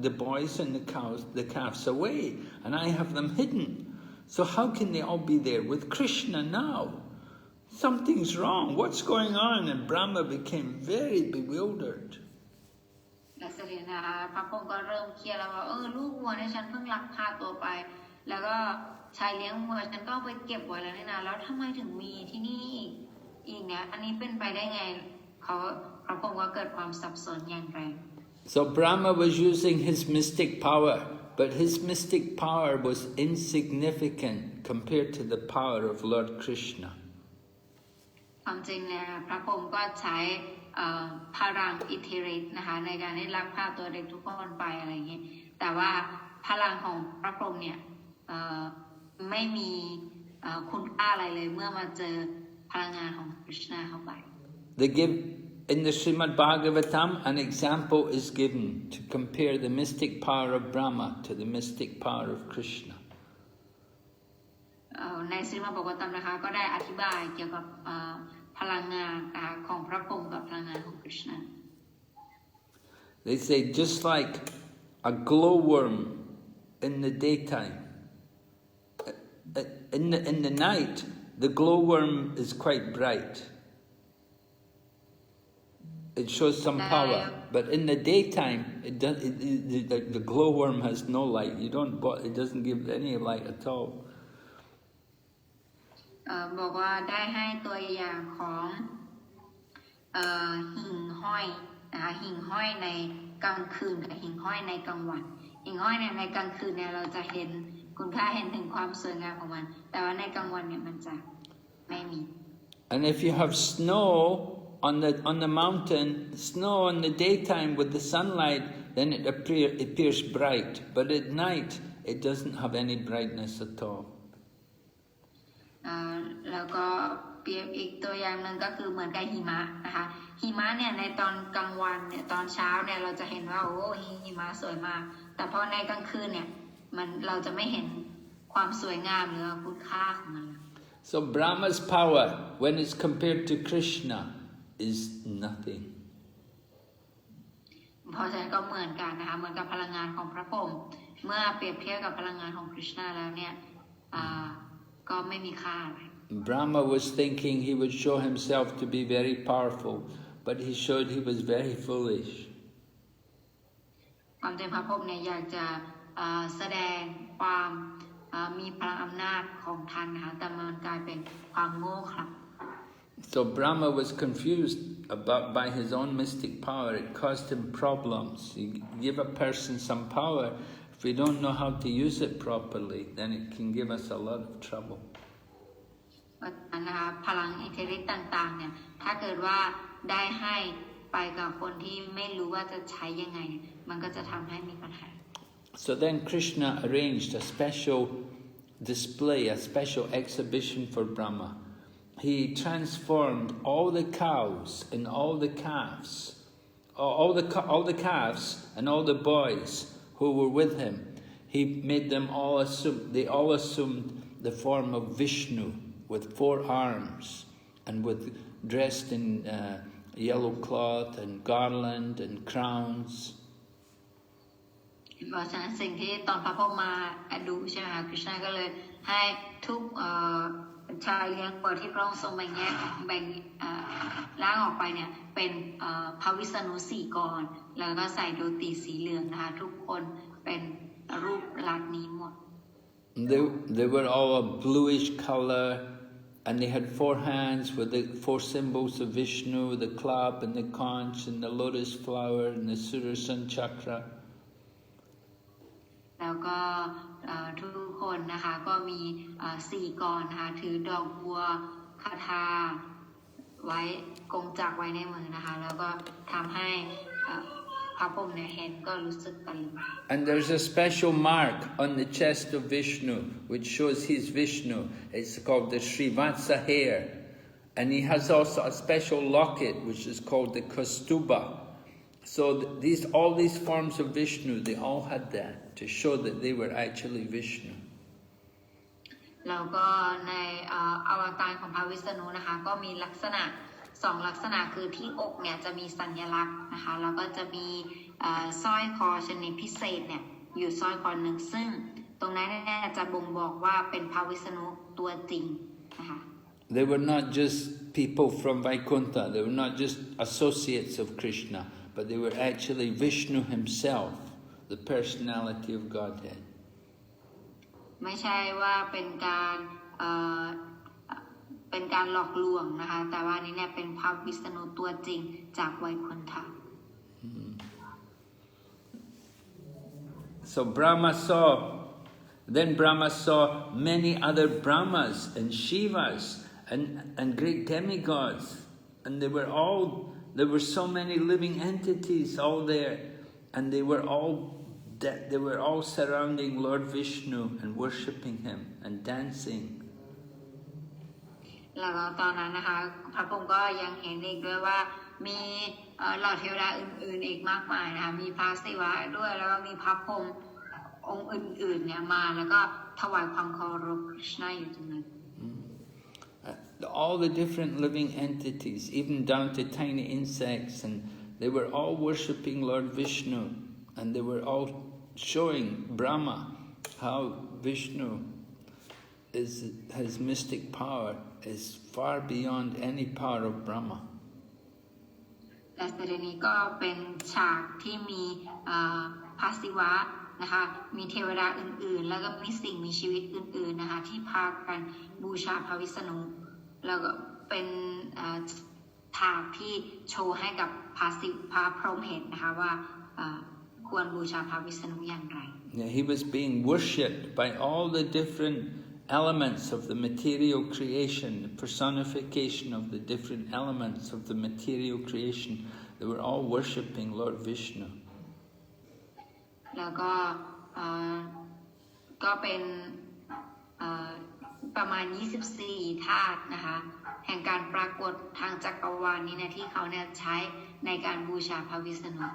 the boys and the calves away, and I have them hidden. So how can they all be there with Krishna now? Something's wrong. What's going on? And Brahma became very bewildered. และเสด็จนะคะพระพรหมก็เริ่มเครียดแล้วว่าลูกวัวเนี่ยฉันเพิ่งลักพาตัวไปแล้วก็ชายเลี้ยงวัวฉันก็เอาไปเก็บไว้แล้วนี่นะแล้วทำไมถึงมีที่นี่ อีกเนี่ยอันนี้เป็นไปได้ไงเขาพระพรหมก็เกิดความสับสนอย่างไร So Brahma was using his mystic power, but his mystic power was insignificant compared to the power of Lord Krishna. ความจริงเนี่ยพระพรหมก็ใช้พลังอิทธิฤทธิ์นะคะในการที่ลักพาตัวเด็กทุกคนไปอะไรอย่างนี้แต่ว่าพลังของพระพรหมเนี่ยไม่มีคุณค่าอะไรเลยเมื่อมาเจอพลังงานของคริชนาเข้าไป They give in the Srimad Bhagavatam an example is given to compare the mystic power of Brahma to the mystic power of Krishna. ในสรีมบอกว่าตามนะคะก็ได้อธิบายเกี่ยวกับพลังงานของพระพรหมกับพลังงานของคริชนา They say just like a glowworm in the daytime, in the night the glowworm is quite bright. It shows some power, but in the daytime the glowworm has no light. It doesn't give any light at all. บอกว่าได้ให้ตัวอย่างของหิ่งห้อยนะคะหิ่งห้อยในกลางคืนกับหิ่งห้อยในกลางวันหิ่งห้อยเนี่ยในกลางคืนเนี่ยเราจะเห็นคุณค่าเห็นถึงความสวยงามของมันแต่ว่าในกลางวันเนี่ยมันจะไม่มี And if you have snow on the mountain, snow in the daytime with the sunlight, then it appears bright, but at night it doesn't have any brightness at all. แล้วก็เปรียบอีกตัวอย่างหนึ่งก็คือเหมือนกับหิมะนะคะหิมะเนี่ยในตอนกลางวันเนี่ยตอนเช้าเนี่ยเราจะเห็นว่าโอ้หิมะสวยมากแต่พอในกลางคืนเนี่ยเราจะไม่เห็นความสวยงามหรือคุณค่าของมัน So Brahma's power when it's compared to Krishna is nothing. เพราะฉะนั้นก็เหมือนกันนะคะเหมือนกับพลังงานของพระพรหมเมื่อเปรียบเทียบกับพลังงานของคริชนาแล้วเนี่ยก็ไม่มีค่าอะไร Brahma was thinking he would show himself to be very powerful, but he showed he was very foolish. ความจริงพระพรหมเนี่ยอยากจะแสดงความมีพลังอำนาจของท่านนะคะแต่มันกลายเป็นความโง่เขลา So Brahma was confused by his own mystic power. It caused him problems. You give a person some power, if we don't know how to use it properly, then it can give us a lot of trouble. นะคะพลังอิทธิฤทธิ์ต่างๆเนี่ยถ้าเกิดว่าได้ให้ไปกับคนที่ไม่รู้ว่าจะใช้ยังไงมันก็จะทำให้มีปัญหา So then Krishna arranged a special display, a special exhibition for Brahma. He transformed all the cows and all the calves, all the calves and all the boys who were with him. He made them all they all assumed the form of Vishnu with 4 arms and dressed in yellow cloth and garland and crowns. เพราะฉะนั้นสิ่งที่ตอนพระพรหมมาดูใช่ไหมคะคริชนาก็เลยให้ทุกชายเลี้ยงวัวที่พระองค์ทรงแบ่งร่างออกไปเนี่ยเป็นพระวิษณุ4 กรแล้วก็ใส่โดตีสีเหลืองนะคะทุกคนเป็นรูปลักษณ์นี้หมด They were all a bluish color, and they had 4 hands with the 4 symbols of Vishnu, the club and the conch and the lotus flower and the Sudarshan chakra. แล้วก็ทุกคนนะคะก็มี4 กรนะคะถือดอกบัวคาถาไว้กงจักรไว้ในมือนะคะแล้วก็ทำให้พระพรหมเนี่ยเห็นก็รู้สึกตะลึง And there's a special mark on the chest of Vishnu which shows he's Vishnu. It's called the Srivatsa hair, and he has also a special locket which is called the Kaustubha. So all these forms of Vishnu, they all had that to show that they were actually Vishnu. แล้วก็ในอวตารของพระวิษณุนะคะก็มีลักษณะ2 ลักษณะคือที่อกเนี่ยจะมีสัญลักษณ์นะคะแล้วก็จะมีสร้อยคอชนิดพิเศษเนี่ยอยู่สร้อยคอหนึ่งซึ่งตรงนั้นเนี่ยจะบ่งบอกว่าเป็นพระวิษณุตัวจริงนะคะ They were not just people from Vaikuntha, they were not just associates of Krishna, but they were actually Vishnu himself, the personality of Godhead. ไม่ใช่ว่าเป็นการ เป็นการหลอกลวงนะคะแต่ว่านี่เนี่ยเป็นพระวิษณุตัวจริงจากไวกุนทะ So then Brahma saw many other Brahmas and Shivas and great demigods, and there were so many living entities all there, and they were all surrounding Lord Vishnu and worshipping him and dancing. แล้วก็ตอนนั้นนะคะพระองค์ก็ยังเห็นอีกด้วยว่ามีเหล่าเทวดาอื่นๆอีกมากมายนะคะมีพระศิวะด้วยแล้วก็มีพระพรหมองค์อื่นๆเนี่ยมาแล้วก็ถวายความเคารพคริชนาอยู่ตรงนั้น All the different living entities, even down to tiny insects, and they were all worshipping Lord Vishnu, and they were all showing Brahma how Vishnu his mystic power is far beyond any power of Brahma. และประเด็นนี้ก็เป็นฉากที่มีพระศิวะนะคะมีเทวดาอื่นๆแล้วก็มีสิ่งมีชีวิตอื่นๆนะคะที่พากันบูชาพระวิษณุแล้วก็เป็นฉากที่โชว์ให้กับพระพรหมเห็นนะคะว่าควรบูชาพระวิษณุอย่างไร Yeah, he was being worshipped by all the different elements of the material creation, the personification of the different elements of the material creation. They were all worshipping Lord Vishnu. แล้วก็เป็นประมาณ24ธาตุนะคะแห่งการปรากฏทางจักรวาลนี้นะที่เขาเนี่ยใช้ในการบูชาพระวิษณุ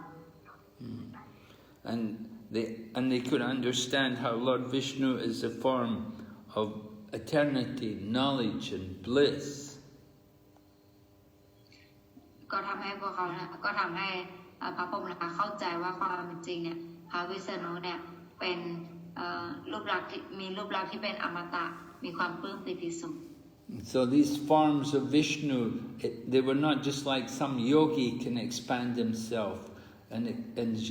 And they could understand how Lord Vishnu is a form of eternity, knowledge and bliss. ก็ทำให้พวกเขาก็ทำให้พระพรหมนะคะเข้าใจว่าความจริงเนี่ยพระวิษณุเนี่ยเป็นรูปลักษณ์ที่มีรูปลักษณ์ที่เป็นอมตะมีความปลื้มปิติสุข So these forms of Vishnu, they were not just like some yogi can expand himself and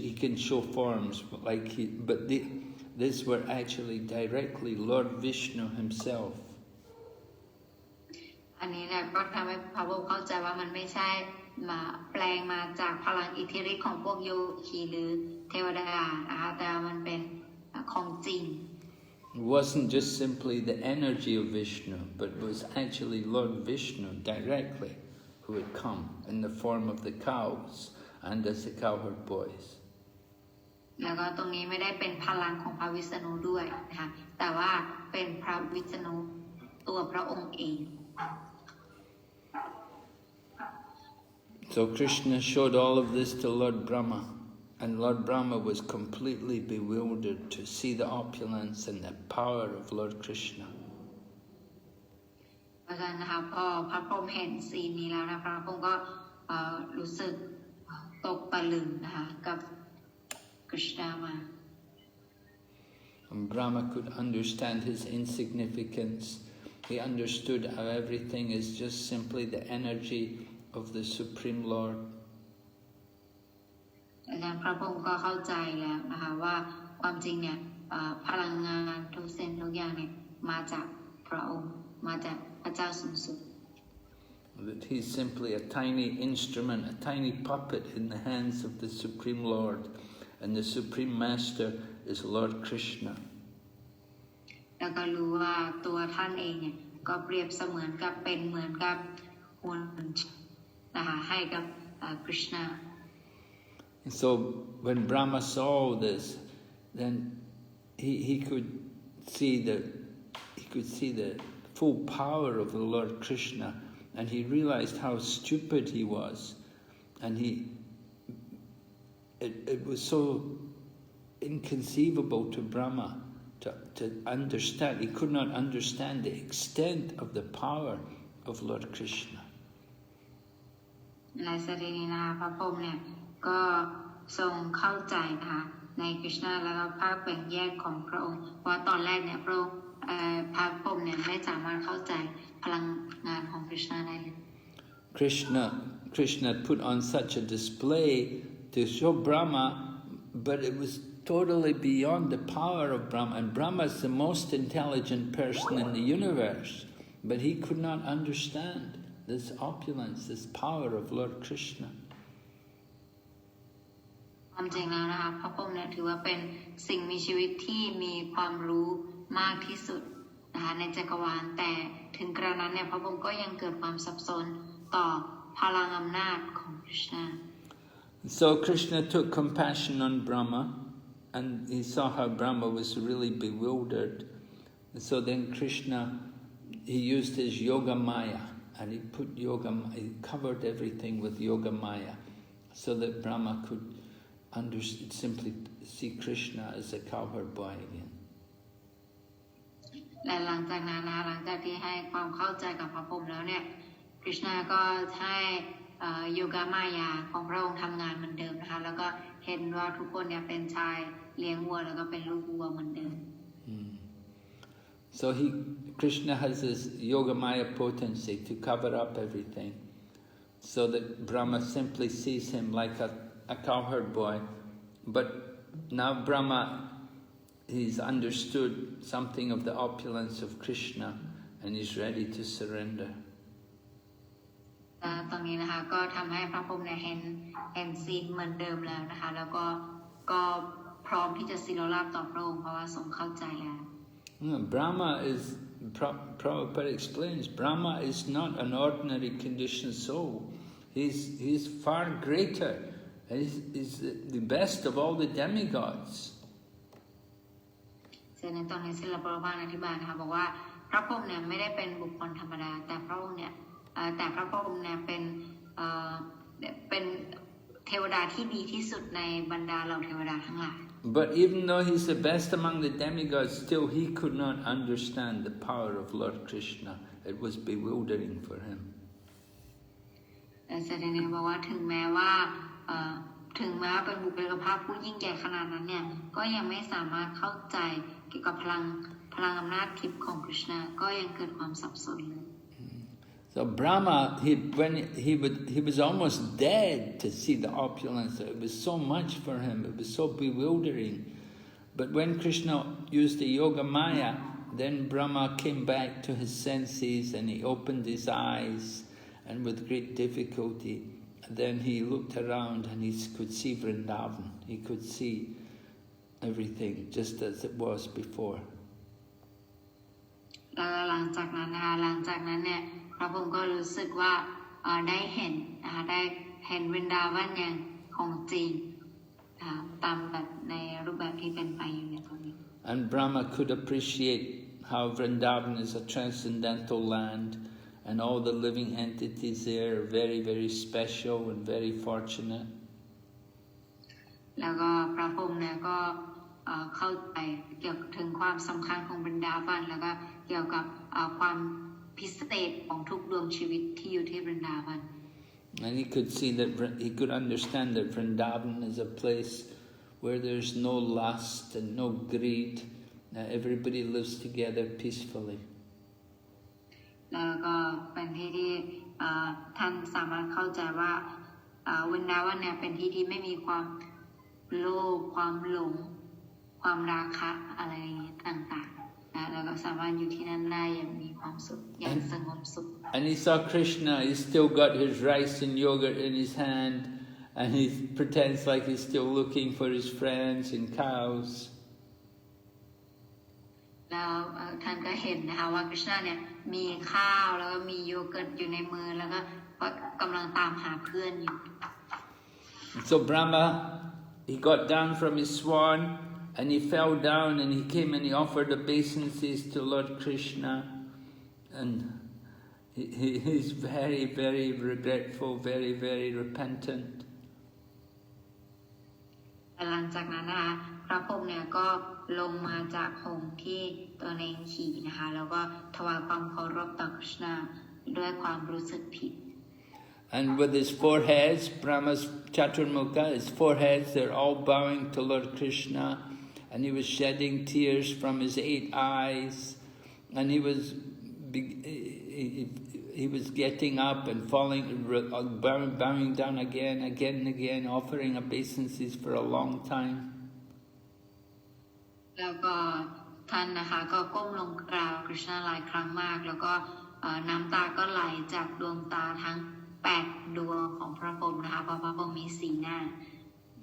he can show forms like these were actually directly Lord Vishnu himself. อันนี้เนี่ยก็ทำให้พระพรหมเข้าใจว่ามันไม่ใช่มาแปลงมาจากพลังอิทธิฤทธิ์ของพวกโยคีหรือเทวดานะคะแต่มันเป็นของจริง It wasn't just simply the energy of Vishnu, but it was actually Lord Vishnu directly who had come in the form of the cows and as the cowherd boys. แล้วก็ตรงนี้ไม่ได้เป็นพลังของพระวิษณุด้วยนะคะแต่ว่าเป็นพระวิษณุตัวพระองค์เอง So Krishna showed all of this to Lord Brahma, and Lord Brahma was completely bewildered to see the opulence and the power of Lord Krishna. เพราะฉะนั้นนะคะพอพระพรหมเห็นซีนนี้แล้วนะพระพรหมก็รู้สึกตกตะลึงนะคะกับกฤษณามา And Brahma could understand his insignificance. He understood how everything is just simply the energy of the Supreme Lord. อาจารย์พระพรหมก็เข้าใจแล้วนะคะว่าความจริงเนี่ยพลังงานทุกสิ่งทุกอย่างเนี่ยมาจากพระองค์มาจากพระเจ้าสูงสุด That he's simply a tiny instrument, a tiny puppet in the hands of the Supreme Lord, and the Supreme Master is Lord Krishna. แล้วก็รู้ว่าตัวท่านเองเนี่ยก็เปรียบเสมือนกับเป็นเหมือนกับหุ่นนะคะให้กับกฤษณา And so when Brahma saw this, then he could see the full power of the Lord Krishna, and he realized how stupid he was, and it was so inconceivable to Brahma to understand. He could not understand the extent of the power of Lord Krishna. ในสรีนี้นะคะพระพรหมเนี่ยก็ทรงเข้าใจนะคะในกฤษณาแล้วก็ภาคแบ่งแยกของพระองค์เพราะตอนแรกเนี่ยพระพรหมเนี่ยไม่สามารถเข้าใจพลังงานของกฤษณาได้เลย Krishna put on such a display to show Brahma, but it was totally beyond the power of Brahma, and Brahma is the most intelligent person in the universe, but he could not understand this opulence, this power of Lord Krishna. ความจริงแล้วนะคะพระพรหมเนี่ยถือว่าเป็นสิ่งมีชีวิตที่มีความรู้มากที่สุดนะคะในจักรวาลแต่ถึงกระนั้นเนี่ยพระพรหมก็ยังเกิดความสับสนต่อพลังอำนาจของคริชนา So Krishna took compassion on Brahma, and he saw how Brahma was really bewildered. So then Krishna, he used his yoga maya, and he he covered everything with yoga maya, so that Brahma could simply see Krishna as a cowherd boy again. และหลังจากนั้นหลังจากที่ให้ความเข้าใจกับพระพรหมแล้วเนี่ยคริชนาก็ให้โยกามายาของพระองค์ทำงานเหมือนเดิมนะคะแล้วก็เห็นว่าทุกคนเนี่ยเป็นชายเลี้ยงวัวแล้วก็เป็นลูกวัวเหมือนเดิม So Krishna has this yoga maya potency to cover up everything, so that Brahma simply sees him like a cowherd boy. But now Brahma, he's understood something of the opulence of Krishna, and he's ready to surrender. ตรงนี้นะคะก็ทำให้พระพรหมเนี่ยเห็นซีนเหมือนเดิมแล้วนะคะแล้วก็พร้อมที่จะศิโรราบต่อพระองค์เพราะว่าทรงเข้าใจแล้ว Brahma is, Prabhupada explains, Brahma is not an ordinary conditioned soul. He's far greater. He's the best of all the demigods. ซึ่งในตอนนี้ศิลปะอธิบายนะคะบอกว่าพระพรหมเนี่ยไม่ได้เป็นบุคคลธรรมดาแต่พระพรหมเนี่ยเป็นเทวดาที่ดีที่สุดในบรรดาเหล่าเทวดาทั้งหลาย But even though he's the best among the demigods, still he could not understand the power of Lord Krishna. It was bewildering for him. แสดงบอกว่าถึงแม้เป็นบุคลิกภาพผู้ยิ่งใหญ่ขนาดนั้นเนี่ยก็ยังไม่สามารถเข้าใจเกี่ยวกับพลังอำนาจทิพย์ของคริชนาก็ยังเกิดความสับสนเลย So Brahma, when he was almost dead to see the opulence. It was so much for him. It was so bewildering. But when Krishna used the yoga maya, then Brahma came back to his senses and he opened his eyes, and with great difficulty, then he looked around and he could see Vrindavan. He could see everything just as it was before. หลังจากนั้นเนี่ยพระพรหมก็รู้สึกว่าได้เห็นวรินดาวันอย่างของจริงตามแบบในรูปแบบที่เป็นไปอยู่ในตอนนี้ And Brahma could appreciate how Vrindavan is a transcendental land, and all the living entities there are very, very special and very fortunate. แล้วก็พระพรหมเนี่ยก็เข้าใจเกี่ยวถึงความสำคัญของวรินดาวันแล้วก็เกี่ยวกับความพิเศษของทุกดวงชีวิตที่อยู่ที่วรินดาวัน And he could see that he could understand that Vrindavan is a place where there's no lust and no greed. Everybody lives together peacefully. แล้วก็เป็นที่ที่ท่านสามารถเข้าใจว่าวรินดาวันเนี่ยเป็นที่ที่ไม่มีความโลภความหลงความราคะอะไรต่างๆนะแล้วก็สามารถอยู่ที่นั่นได้อย่างมีความสุขอย่างสงบสุข And he saw Krishna. He still got his rice and yogurt in his hand, and he pretends like he's still looking for his friends and cows. แล้วท่านก็เห็นนะคะว่าคริชนาเนี่ยมีข้าวแล้วก็มีโยเกิร์ตอยู่ในมือแล้วก็กำลังตามหาเพื่อนอยู่ So Brahma, he got down from his swan, and he fell down, and he came and he offered obeisances to Lord Krishna, and he's very, very regretful, very, very repentant. หลังจากนั้นนะคะพระพรหมเนี่ยก็ลงมาจากหงส์ที่ตัวเองขี่นะคะแล้วก็ถวายความเคารพต่อคริชนาด้วยความรู้สึกผิด And with his foreheads, Brahma's Chaturmukha, his foreheads, they're all bowing to Lord Krishna, and he was shedding tears from his 8 eyes, and he was getting up and falling, bowing down again and again, offering obeisances for a long time. แล้วก็ท่านนะคะก็ก้มลงกราบคริชนาหลายครั้งมากแล้วก็ น้ำตาก็ไหลจากดวงตาทั้ง8ดวงของพระพรหมนะคะเพราะพระพรหมมี4หน้า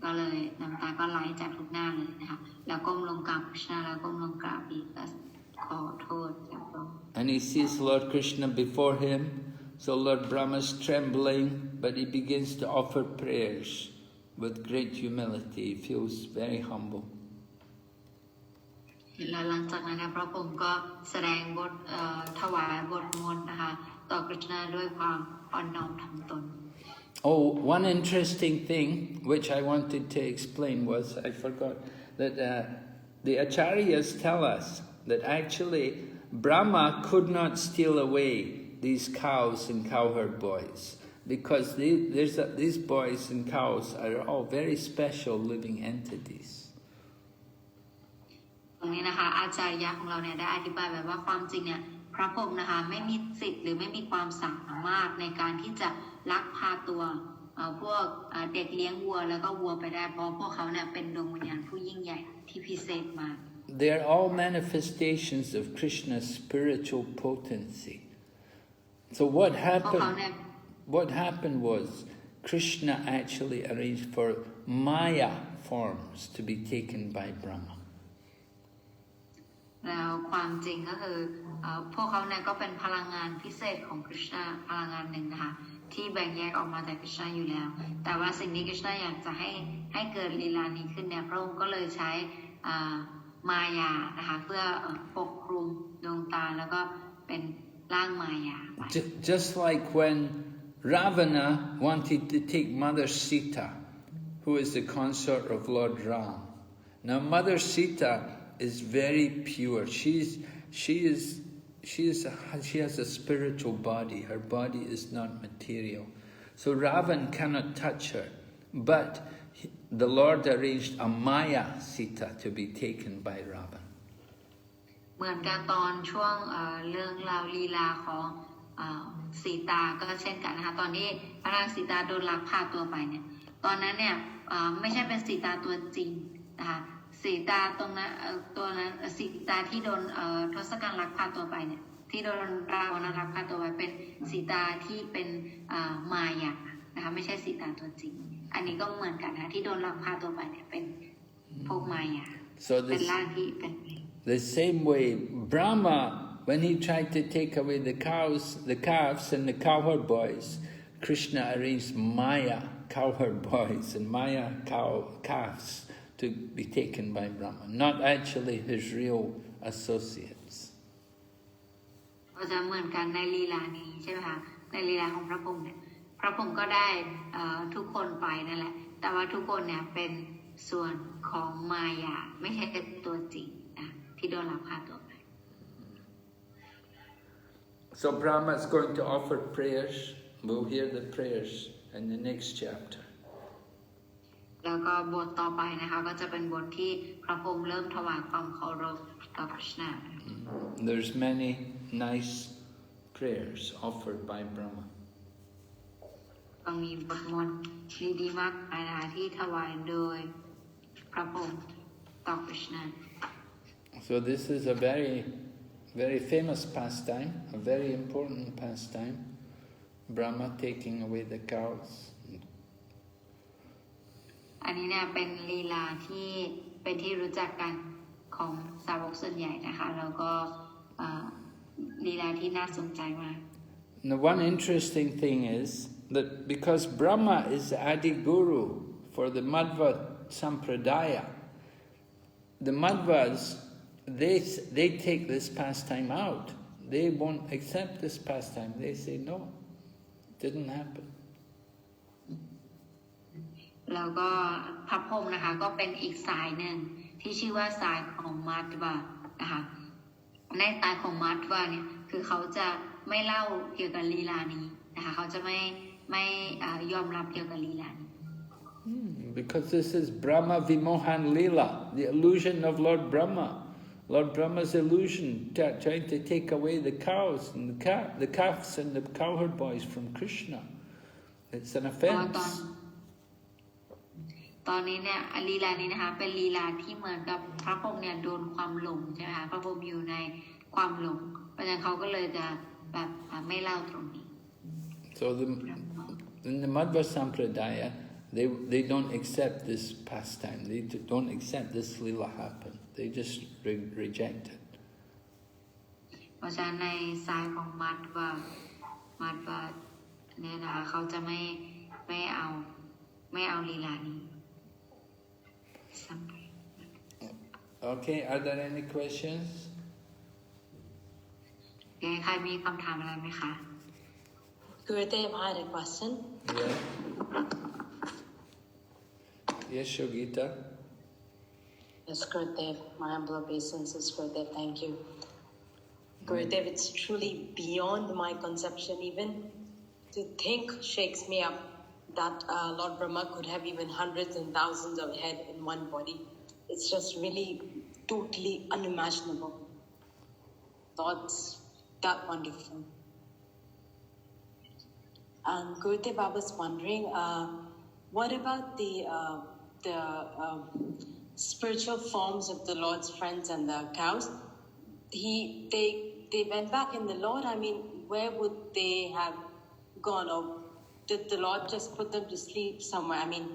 ก็เลยน้ำตาก็ไหลจากทุกหน้าเลยนะคะแล้วก้มลงกราบคริชนาแล้วก้มลงกราบอีกก็ขอโทษจากพระองค์ And he sees Lord Krishna before him, so Lord Brahma is trembling, but he begins to offer prayers with great humility. He feels very humble. แล้วหลังจากนั้นพระพรหมก็แสดงบทถวายบทมนต์นะคะต่อคริชนาด้วยความอ่อนน้อมถ่อมตน Oh, one interesting thing which I wanted to explain was, I forgot, that the Acharyas tell us that actually Brahma could not steal away these cows and cowherd boys, because these boys and cows are all very special living entities. ตรงนี้นะคะอาจารย์ของเราเนี่ยได้อธิบายแบบว่าความจริงเนี่ยพระพรหมนะคะไม่มีสิทธิ์หรือไม่มีความสามารถในการที่จะลักพาตัวพวกเด็กเลี้ยงวัวแล้วก็วัวไปได้เพราะพวกเขาเนี่ยเป็นดวงวิญญาณผู้ยิ่งใหญ่ที่พิเศษมาก They are all manifestations of Krishna's spiritual potency. So what happened was Krishna actually arranged for Maya forms to be taken by Brahma. แล้วความจริงก็คือพวกเขาเนี่ยก็เป็นพลังงานพิเศษของคริชนาพลังงานหนึ่งนะคะที่แบ่งแยกออกมาจากคริชนาอยู่แล้วแต่ว่าสิ่งที่คริชนาอยากจะให้เกิดลีลานี้ขึ้นเนี่ยพระองค์ก็เลยใช้มายานะคะเพื่อปกคลุมดวงตาแล้วก็เป็นร่างมายา Just like when Ravana wanted to take Mother Sita, who is the consort of Lord Ram. Now Mother Sita is very pure. She has a spiritual body. Her body is not material. So Ravan cannot touch her. But the Lord arranged a Maya Sita to be taken by Ravan. เหมือนกันตอนช่วงเรื่องราวลีลาของสีตาก็เช่นกันนะคะตอนที่พระนางสีตาโดนลักพาตัวไปเนี่ยตอนนั้นเนี่ยไม่ใช่เป็นสีตาตัวจริงนะคะสีตาตรงนั้นตัวนั้นสีตาที่โดนทศกัณฐ์ลักพาตัวไปเนี่ยที่โดนราวณลักพาตัวไปเป็นสีตาที่เป็นมายานะคะไม่ใช่สีตาตัวจริงอันนี้ก็เหมือนกันนะที่โดนลักพาตัวไปเนี่ยเป็นพวกมายาเป็นร่างที่เป็นThe same way, Brahma, when he tried to take away the calves and the cowherd boys, Krishna arranged Maya cowherd boys and Maya calves to be taken by Brahma, not actually his real associates. ก็จะเหมือนกันในลีลานี้ใช่ไหมคะในลีลาของพระพรหมเนี่ยพระพรหมก็ได้ทุกคนไปนั่นแหละแต่ว่าทุกคนเนี่ยเป็นส่วนของมายาไม่ใช่ตัวจริงที่โดนลักพาตัวไป So Brahma is going to offer prayers. We'll hear the prayers in the next chapter. แล้วก็บทต่อไปนะคะก็จะเป็นบทที่พระพรหมเริ่มถวายความเคารพต่อพระคริชนา There's many nice prayers offered by Brahma. ก็มีบทมนต์ดีๆมากมายนะคะที่ถวายโดยพระพรหมต่อพระคริชนา So this is a very, very famous pastime, a very important pastime. Brahma taking away the cows. อันนี้เนี่ยเป็นลีลาที่เป็นที่รู้จักกันของสาวกส่วนใหญ่นะคะแล้วก็ลีลาที่น่าสนใจมาก Now one interesting thing is that because Brahma is the Adi Guru for the Madhva Sampradaya, the Madhvas, they take this pastime out. They won't accept this pastime. They say, no, it didn't happen. แล้วก็พระพรหมนะคะก็เป็นอีกสายหนึ่งที่ชื่อว่าสายของมัดวะนะคะในสายของมัดวะเนี่ยคือเขาจะไม่เล่าเกี่ยวกับลีลานี้นะคะเขาจะไม่ยอมรับเกี่ยวกับลีลานี้ Because this is Brahma Vimohan Lila, the illusion of Lord Brahma. Lord Brahma's illusion, trying to take away the cows and the calves and the cowherd boys from Krishna. It's an offense. ตอนนี้เนี่ยลีลานี้นะคะเป็นลีลาที่เหมือนกับพระพรหมเนี่ยโดนความหลงใช่ไหมคะพระพรหมอยู่ในความหลงเพราะฉะนั้นเขาก็เลยจะ แบบไม่เล่าตรงนี้ So in the Madhva Sampradaya, they don't accept this pastime. They don't accept this lila happen. They just reject it. เพราะฉะนั้นในสายของมัดว่าเนี่ยนะคะเขาจะไม่เอาลีลานี้ Okay, are there any questions? ใครมีคำถามอะไรไหมคะ Gurudev, I had a question. Yeah. Yes, Shogita. Yes, Gurudev, my humble obeisances, Gurudev, thank you. Gurudev, it's truly beyond my conception. Even to think shakes me up that Lord Brahma could have even hundreds and thousands of heads in one body. It's just really totally unimaginable. Thoughts that wonderful. Gurudev, I was wondering, what about the spiritual forms of the Lord's friends and the cows? They went back in the Lord. I mean, where would they have gone? Or did the Lord just put them to sleep somewhere? I mean,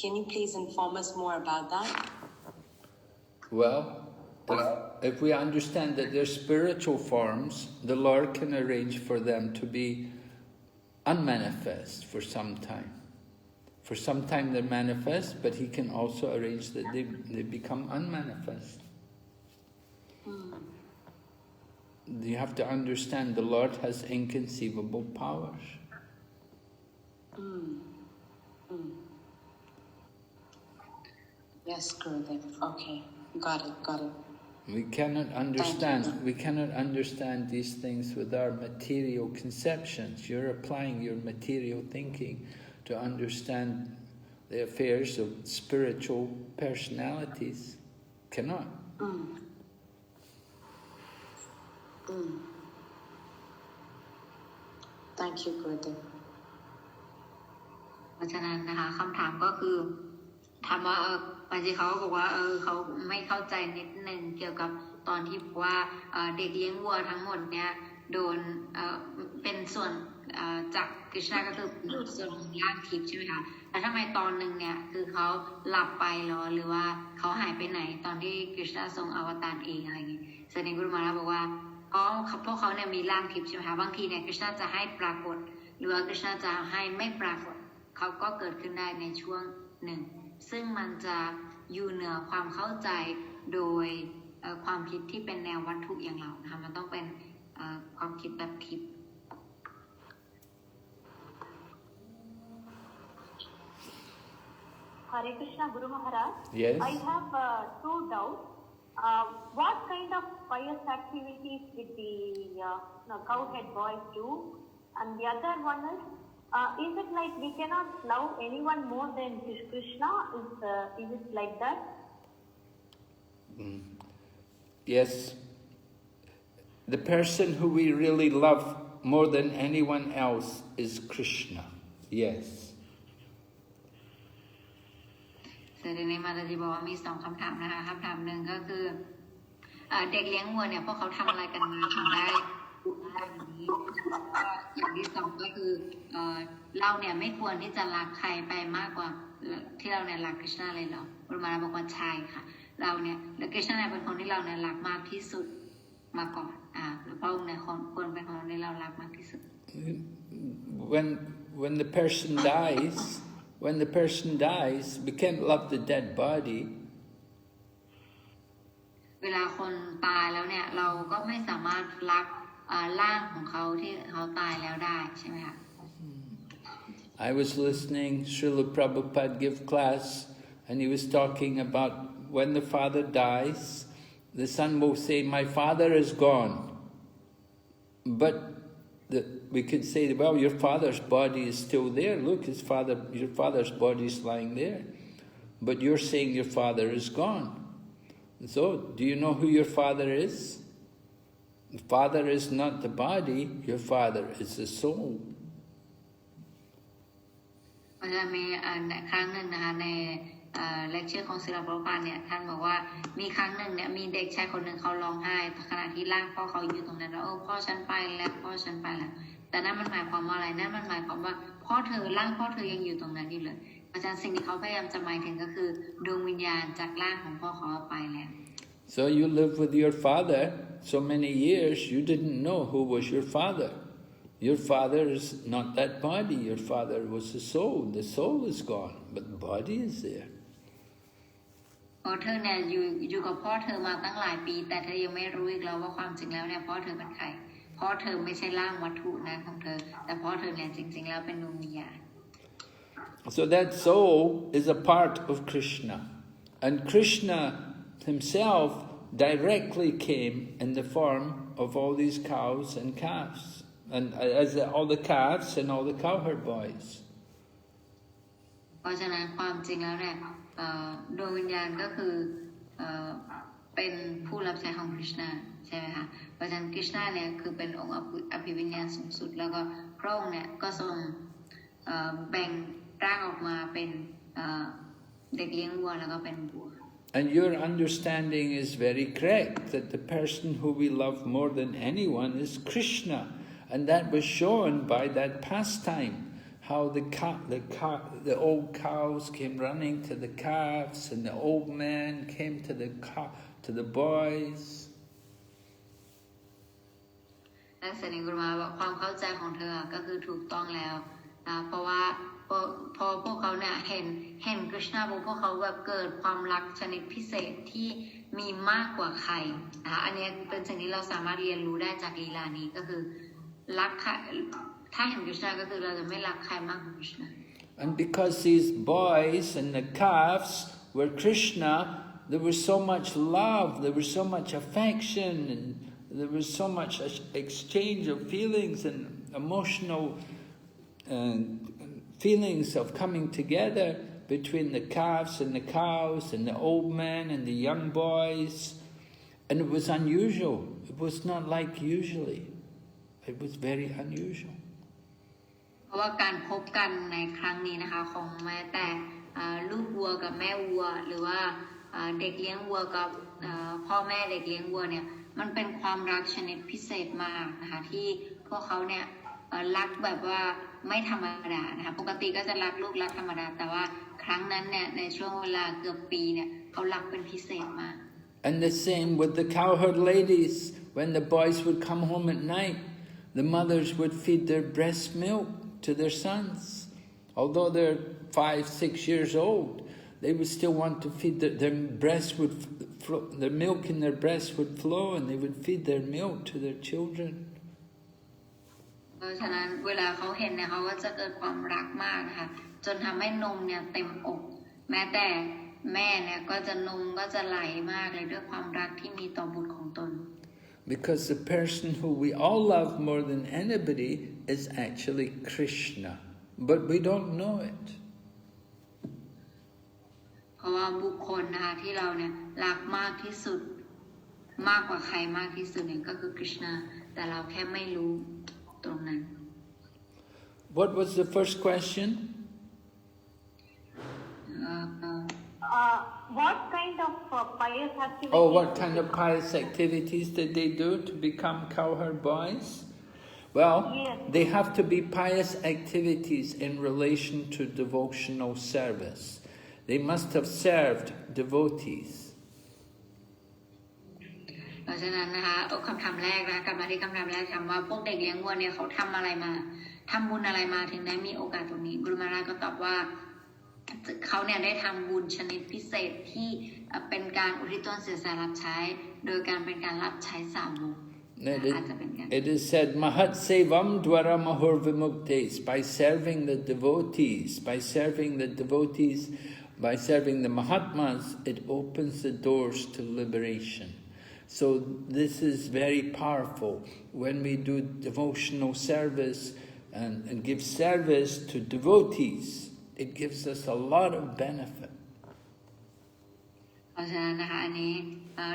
can you please inform us more about that? Well, if we understand that they're spiritual forms, the Lord can arrange for them to be unmanifest for some time. For some time they're manifest, but He can also arrange that they become unmanifest. You have to understand the Lord has inconceivable powers. Yes, Gurudev. Okay, got it. We cannot understand these things with our material conceptions. You're applying your material thinking to understand the affairs of spiritual personalities. Cannot. Thank you, Gurudev. เพราะฉะนั้นนะคะคำถามก็คือถามว่าบางทีเขาก็บอกว่าเขาไม่เข้าใจนิดนึงเกี่ยวกับตอนที่บอกว่าเด็กเลี้ยงวัวทั้งหมดเนี่ยโดนเป็นส่วนจากกฤษณะก็คือส่วนของร่างทิพย์ใช่ไหมคะแล้วทำไมตอนหนึ่งเนี่ยคือเขาหลับไปหรือว่าเขาหายไปไหนตอนที่กฤษณะทรงอวตารเองอะไรอย่างนี้แสดงกุลมาราบอกว่าพวกเขาเนี่ยมีร่างทิพย์ใช่ไหมคะบางทีเนี่ยกฤษณะจะให้ปรากฏหรือว่ากฤษณะจะให้ไม่ปรากฏเขาก็เกิดขึ้นได้ในช่วงหนึ่งซึ่งมันจะอยู่เหนือความเข้าใจโดยความคิดที่เป็นแนววัตถุอย่างเรานะคะมันต้องเป็นความคิดแบบทิพย์ Hare Krishna Guru Maharaj. Yes. I have two doubts. What kind of pious activities did the cowherd boys do? And the other one is it like we cannot love anyone more than Krishna? Is it like that? Yes. The person who we really love more than anyone else is Krishna. Yes. แต่ในมาตาจีบอกว่ามีสองคำถามนะคะคำถามหนึ่งก็คือเด็กเลี้ยงวัวเนี่ยพวกเขาทำอะไรกันมาถึงได้อย่างนี้อย่างที่สองก็คือเราเนี่ยไม่ควรที่จะรักใครไปมากกว่าที่เราเนี่ยรักกฤษณะเลยเหรออุลมาราบอกว่าใช่ค่ะเราเนี่ยและกฤษณะเป็นคนที่เราเนี่ยรักมากที่สุดมาก่อนแล้วพระองค์เนี่ยควรเป็นคนที่เรารักมากที่สุด When the person dies, we can't love the dead body. เวลาคนตายแล้วเนี่ยเราก็ไม่สามารถรักร่างของเขาที่เขาตายแล้วได้ใช่ไหมคะ I was listening Srila Prabhupada give class, and he was talking about when the father dies, the son will say, "My father is gone." But we could say, well, your father's body is still there. Look, your father's body is lying there. But you're saying your father is gone. So, do you know who your father is? The father is not the body, your father is the soul. มันจะมีครั้งหนึ่งนะคะใน เลคเชอร์ของศิลปภาเนี่ยท่านบอกว่ามีครั้งหนึ่งเนี่ยมีเด็กชายคนหนึ่งเขาร้องไห้ขณะที่ร่างพ่อเขาอยู่ตรงนั้นแล้วพ่อฉันไปแล้วพ่อฉันไปแล้วแต่นั่นมันหมายความว่าอะไรนั่นมันหมายความว่าพ่อเธอร่างพ่อเธอยังอยู่ตรงนั้นอยู่เลยอาจารย์สิ่งที่เขาพยายามจะหมายถึงก็คือดวงวิญญาณจากร่างของพ่อเขาไปแล้ว So you lived with your father so many years, you didn't know who was your father. Your father is not that body, your father was the soul is gone, but the body is there. เธอเนี่ยอยู่กับพ่อเธอมาตั้งหลายปีแต่เธอยังไม่รู้อีกแล้วว่าความจริงแล้วเนี่ยพ่อเธอเป็นใครพ่อเธอไม่ใช่ร่างวัตถุนะของเธอแต่พ่อเธอเนี่ยจริงๆแล้วเป็นดวงวิญญาณ So that soul is a part of Krishna, and Krishna himself directly came in the form of all these cows and calves, and as all the calves and all the cowherd boys. เพราะฉะนั้นความจริงแล้วเนี่ยดวงวิญญาณก็คือเป็นผู้รับใช้ของคริชนาใช่ไหมคะเพราะฉะนั้นคริชนาเนี่ยคือเป็นองค์อภิวิญญาณสูงสุดแล้วก็พระองค์เนี่ยก็ทรงแบ่งร่างออกมาเป็นเด็กเลี้ยงวัวแล้วก็เป็นวัว And your understanding is very correct, that the person who we love more than anyone is Krishna. And that was shown by that pastime, how the old cows came running to the calves, and the old man came to the boys. และแสดงมาว่าความเข้าใจของเธอก็คือถูกต้องแล้วเพราะว่าพอพวกเขาเนี่ยเห็น Krishna Book พวกเขาแบบเกิดความรักชนิดพิเศษที่มีมากกว่าใครนะคะอันนี้เป็นสิ่งที่เราสามารถเรียนรู้ได้จากลีลานี้ก็คือรักถ้าเห็น Krishna ก็คือเราจะไม่รักใครมากกว่า Krishna And because these boys and the calves were Krishna, there was so much love, there was so much affection, and there was so much exchange of feelings and emotional feelings of coming together between the calves and the cows and the old men and the young boys. And it was unusual. It was not like usually. It was very unusual. เพราะว่าการพบกันในครั้งนี้นะคะของแม่แต่ลูกวัวกับแม่วัวหรือว่าเด็กเลี้ยงวัวกับพ่อแม่เด็กเลี้ยงวัวเนี่ยมันเป็นความรักชนิดพิเศษมากนะคะที่พวกเขาเนี่ยรักแบบว่าไม่ธรรมดานะคะปกติก็จะรักลูกรักธรรมดาแต่ว่าครั้งนั้นเนี่ยในช่วงเวลาเกือบปีเนี่ยเขารักเป็นพิเศษมาก And the same with the cowherd ladies. When the boys would come home at night, the mothers would feed their breast milk to their sons. Although they're 5-6 years old, they would still want to feed their breast would flow, the milk in their breast would flow, and they would feed their milk to their children. เพราะฉะนั้นเวลาเขาเห็นเนี่ยเขาก็จะเกิดความรักมากนะคะจนทำให้นมเนี่ยเต็มอกแม้แต่แม่เนี่ยก็จะนมก็จะไหลมากเลยด้วยความรักที่มีต่อบุตรของตน Because the person who we all love more than anybody is actually Krishna, but we don't know it. เพราะว่าบุคคลนะคะที่เราเนี่ยรักมากที่สุดมากกว่าใครมากที่สุดเนี่ยก็คือคริชนาแต่เราแค่ไม่รู้ตรงนั้น What was the first question? What kind of pious activities? Oh, what kind of pious activities did they do to become cowherd boys? Well, yes. They have to be pious activities in relation to devotional service. They must have served devotees. เพราะฉะนั้นนะคะคำถามแรกนะกลับมาที่คำถามแรกถามว่าพวกเด็กเลี้ยงวัวเนี่ยเขาทำอะไรมาทำบุญอะไรมาถึงได้มีโอกาสตรงนี้กุรุมาราก็ตอบว่าเขาเนี่ยได้ทำบุญชนิดพิเศษที่เป็นการอุทิศตนเสียสละรับใช้โดยการเป็นการรับใช้สาวกอาจจะเป็นการ It is said, Mahat Sevam Dwara Mahur Vimuktes, by serving the devotees, by serving the Mahatmas, it opens the doors to liberation. So this is very powerful. When we do devotional service and give service to devotees, it gives us a lot of benefit. เพราะฉะนั้นนะคะอันนี้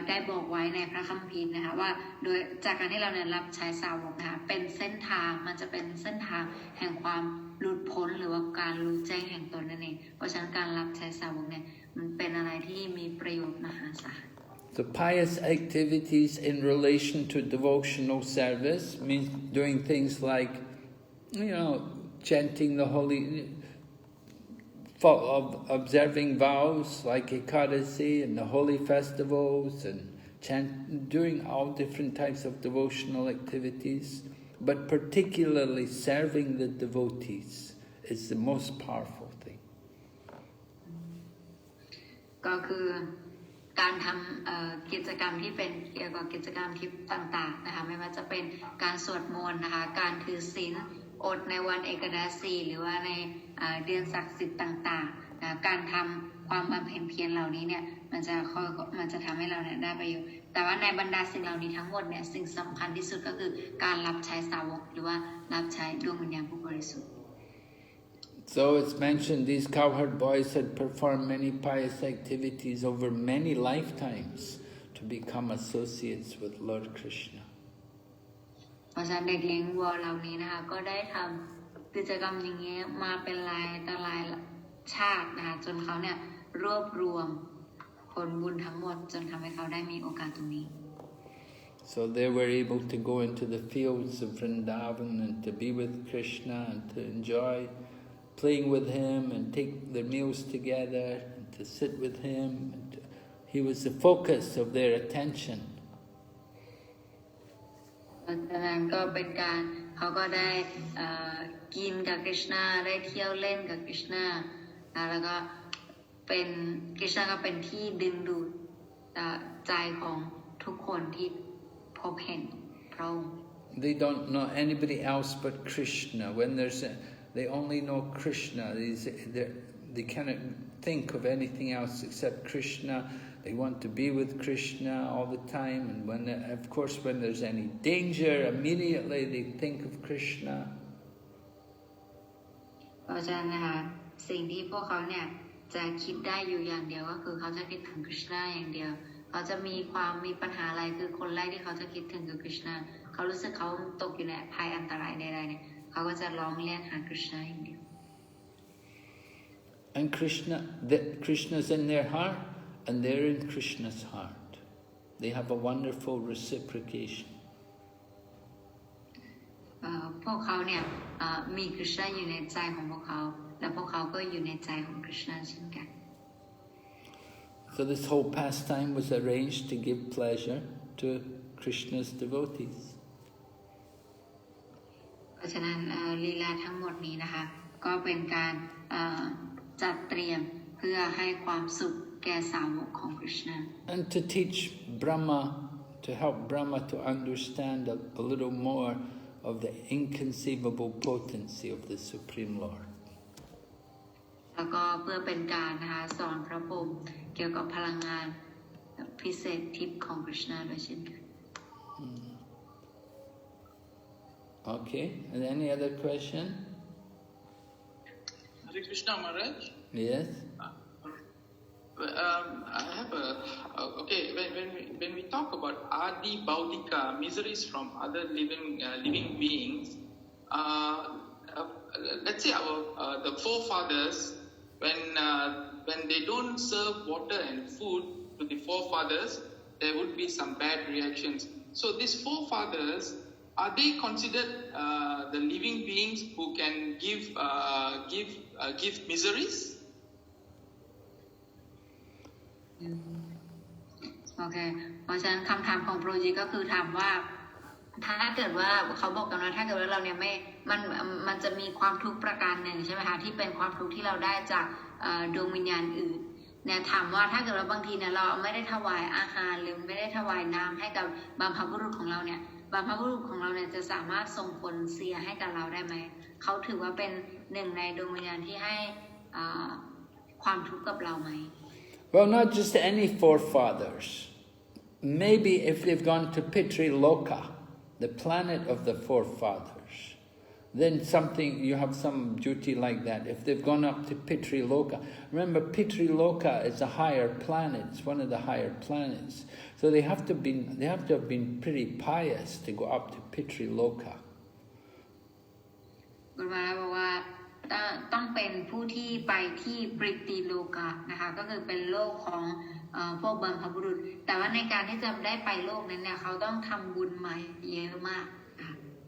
ได้บอกไว้ในพระคัมภีร์นะคะว่าโดยจากการที่เราเนี่ยรับใช้สาวกนะคะเป็นเส้นทางมันจะเป็นเส้นทางแห่งความหลุดพ้นหรือว่าการรู้แจ้งแห่งตนนั่นเองเพราะฉะนั้นการรับใช้สาวกเนี่ย มันเป็นอะไรที่มีประโยชน์มหาศาล So pious activities in relation to devotional service means doing things like, chanting the holy, observing vows like Ekadasi and the holy festivals, and doing all different types of devotional activities, but particularly serving the devotees is the most powerful thing. ก็คือการทำกิจกรรมที่เป็นเกี่ยวกับกิจกรรมที่ต่างๆนะคะไม่ว่าจะเป็นการสวดมนต์นะคะการถือศีลอดในวันเอกดาสีหรือว่าในเดือนศักดิ์สิทธิ์ต่างๆนะการทำความบำเพ็ญเพียรเหล่านี้เนี่ยมันจะทำให้เราเนี่ยได้ประโยชน์แต่ว่าในบรรดาสิ่งเหล่านี้ทั้งหมดเนี่ยสิ่งสำคัญที่สุดก็คือการรับใช้สาวกหรือว่ารับใช้ดวงวิญญาณผู้บริสุทธิ์ So it's mentioned these cowherd boys had performed many pious activities over many lifetimes to become associates with Lord Krishna. เพราะฉะนั้นเด็กเลี้ยงวัวเหล่านี้นะคะก็ได้ทำกิจกรรมอย่างนี้มาเป็นหลายชาตินะคะจนเขาเนี่ยรวบรวมผลบุญทั้งหมดจนทำให้เขาได้มีโอกาสตรงนี้ So they were able to go into the fields of Vrindavan and to be with Krishna and to enjoy playing with him and take their meals together and to sit with him. He was the focus of their attention. ดังนั้นก็เป็นการเขาก็ได้กินกับกฤษณาได้เที่ยวเล่นกับกฤษณาแล้วก็เป็นกฤษณาก็เป็นที่ดึงดูดใจของทุกคนที่พบเห็นพระองค์ They don't know anybody else but Krishna. When they only know Krishna. They cannot think of anything else except Krishna. They want to be with Krishna all the time. And when there's any danger, immediately they think of Krishna. เพราะฉะนั้นนะคะสิ่งที่พวกเขาเนี่ยจะคิดได้อยู่อย่างเดียวก็คือเขาจะคิดถึง Krishna อย่างเดียวเขาจะมีปัญหาอะไรคือคนแรกที่เขาจะคิดถึงคือ Krishna เขารู้สึกเขาตกอยู่ในภัยอันตรายใดๆเนี่ยเขาก็จะร้องเรียกหา Krishna อย่างเดียว And Krishna's in their heart, and they're in Krishna's heart. They have a wonderful reciprocation. พวกเขาเนี่ยมี Krishna อยู่ในใจของพวกเขาและพวกเขาก็อยู่ในใจของ Krishna เช่นกัน So this whole pastime was arranged to give pleasure to Krishna's devotees. เพราะฉะนั้นลีลาทั้งหมดนี้นะคะก็เป็นการจัดเตรียมเพื่อให้ความสุขแก่สาวกของ Krishna And to teach Brahma, to help Brahma to understand a little more of the inconceivable potency of the Supreme Lord. แล้วก็เพื่อเป็นการนะคะสอนพระพรหมเกี่ยวกับพลังงานพิเศษทิพย์ของ Krishna ด้วยเช่นกัน Okay, and any other question? Hare Krishna Maharaj. Yes? I have okay, when we talk about Adi Bhaudika, miseries from other living beings, let's say the forefathers, when they don't serve water and food to the forefathers, there would be some bad reactions. So these forefathers, are they considered the living beings who can give miseries? โอเคเพราะฉะนั้นคำถามของโปรจีก็คือถามว่าถ้าเกิดว่าเขาบอกกันว่าถ้าเกิดว่าเราเนี่ยไม่มันจะมีความทุกข์ประการหนึ่งใช่ไหมคะที่เป็นความทุกข์ที่เราได้จากดวงวิญญาณอื่นเนี่ยถามว่าถ้าเกิดว่าบางทีเนี่ยเราไม่ได้ถวายอาหารหรือไม่ได้ถวายน้ำให้กับบรรพบุรุษของเราเนี่ยบรรพบุรุษของเราเนี่ยจะสามารถส่งผลเสียให้กับเราได้ไหมเขาถือว่าเป็นหนึ่งในดวงวิญญาณที่ให้ความทุกข์กับเราไหม Well, not just any forefathers. Maybe if they've gone to Pitri-loka, the planet of the forefathers, then you have some duty like that. If they've gone up to Pitri-loka, remember Pitri-loka is a higher planet. It's one of the higher planets. So they have to have been pretty pious to go up to Pitri-loka. คุณมาบอกว่า ต้องเป็นผู้ที่ไปที่ปริติโลกะนะคะก็คือเป็นโลกของพวกบรรพบุรุษแต่ว่าในการที่จะได้ไปโลกนั้นเนี่ยเขาต้องทำบุญมาเยอะมาก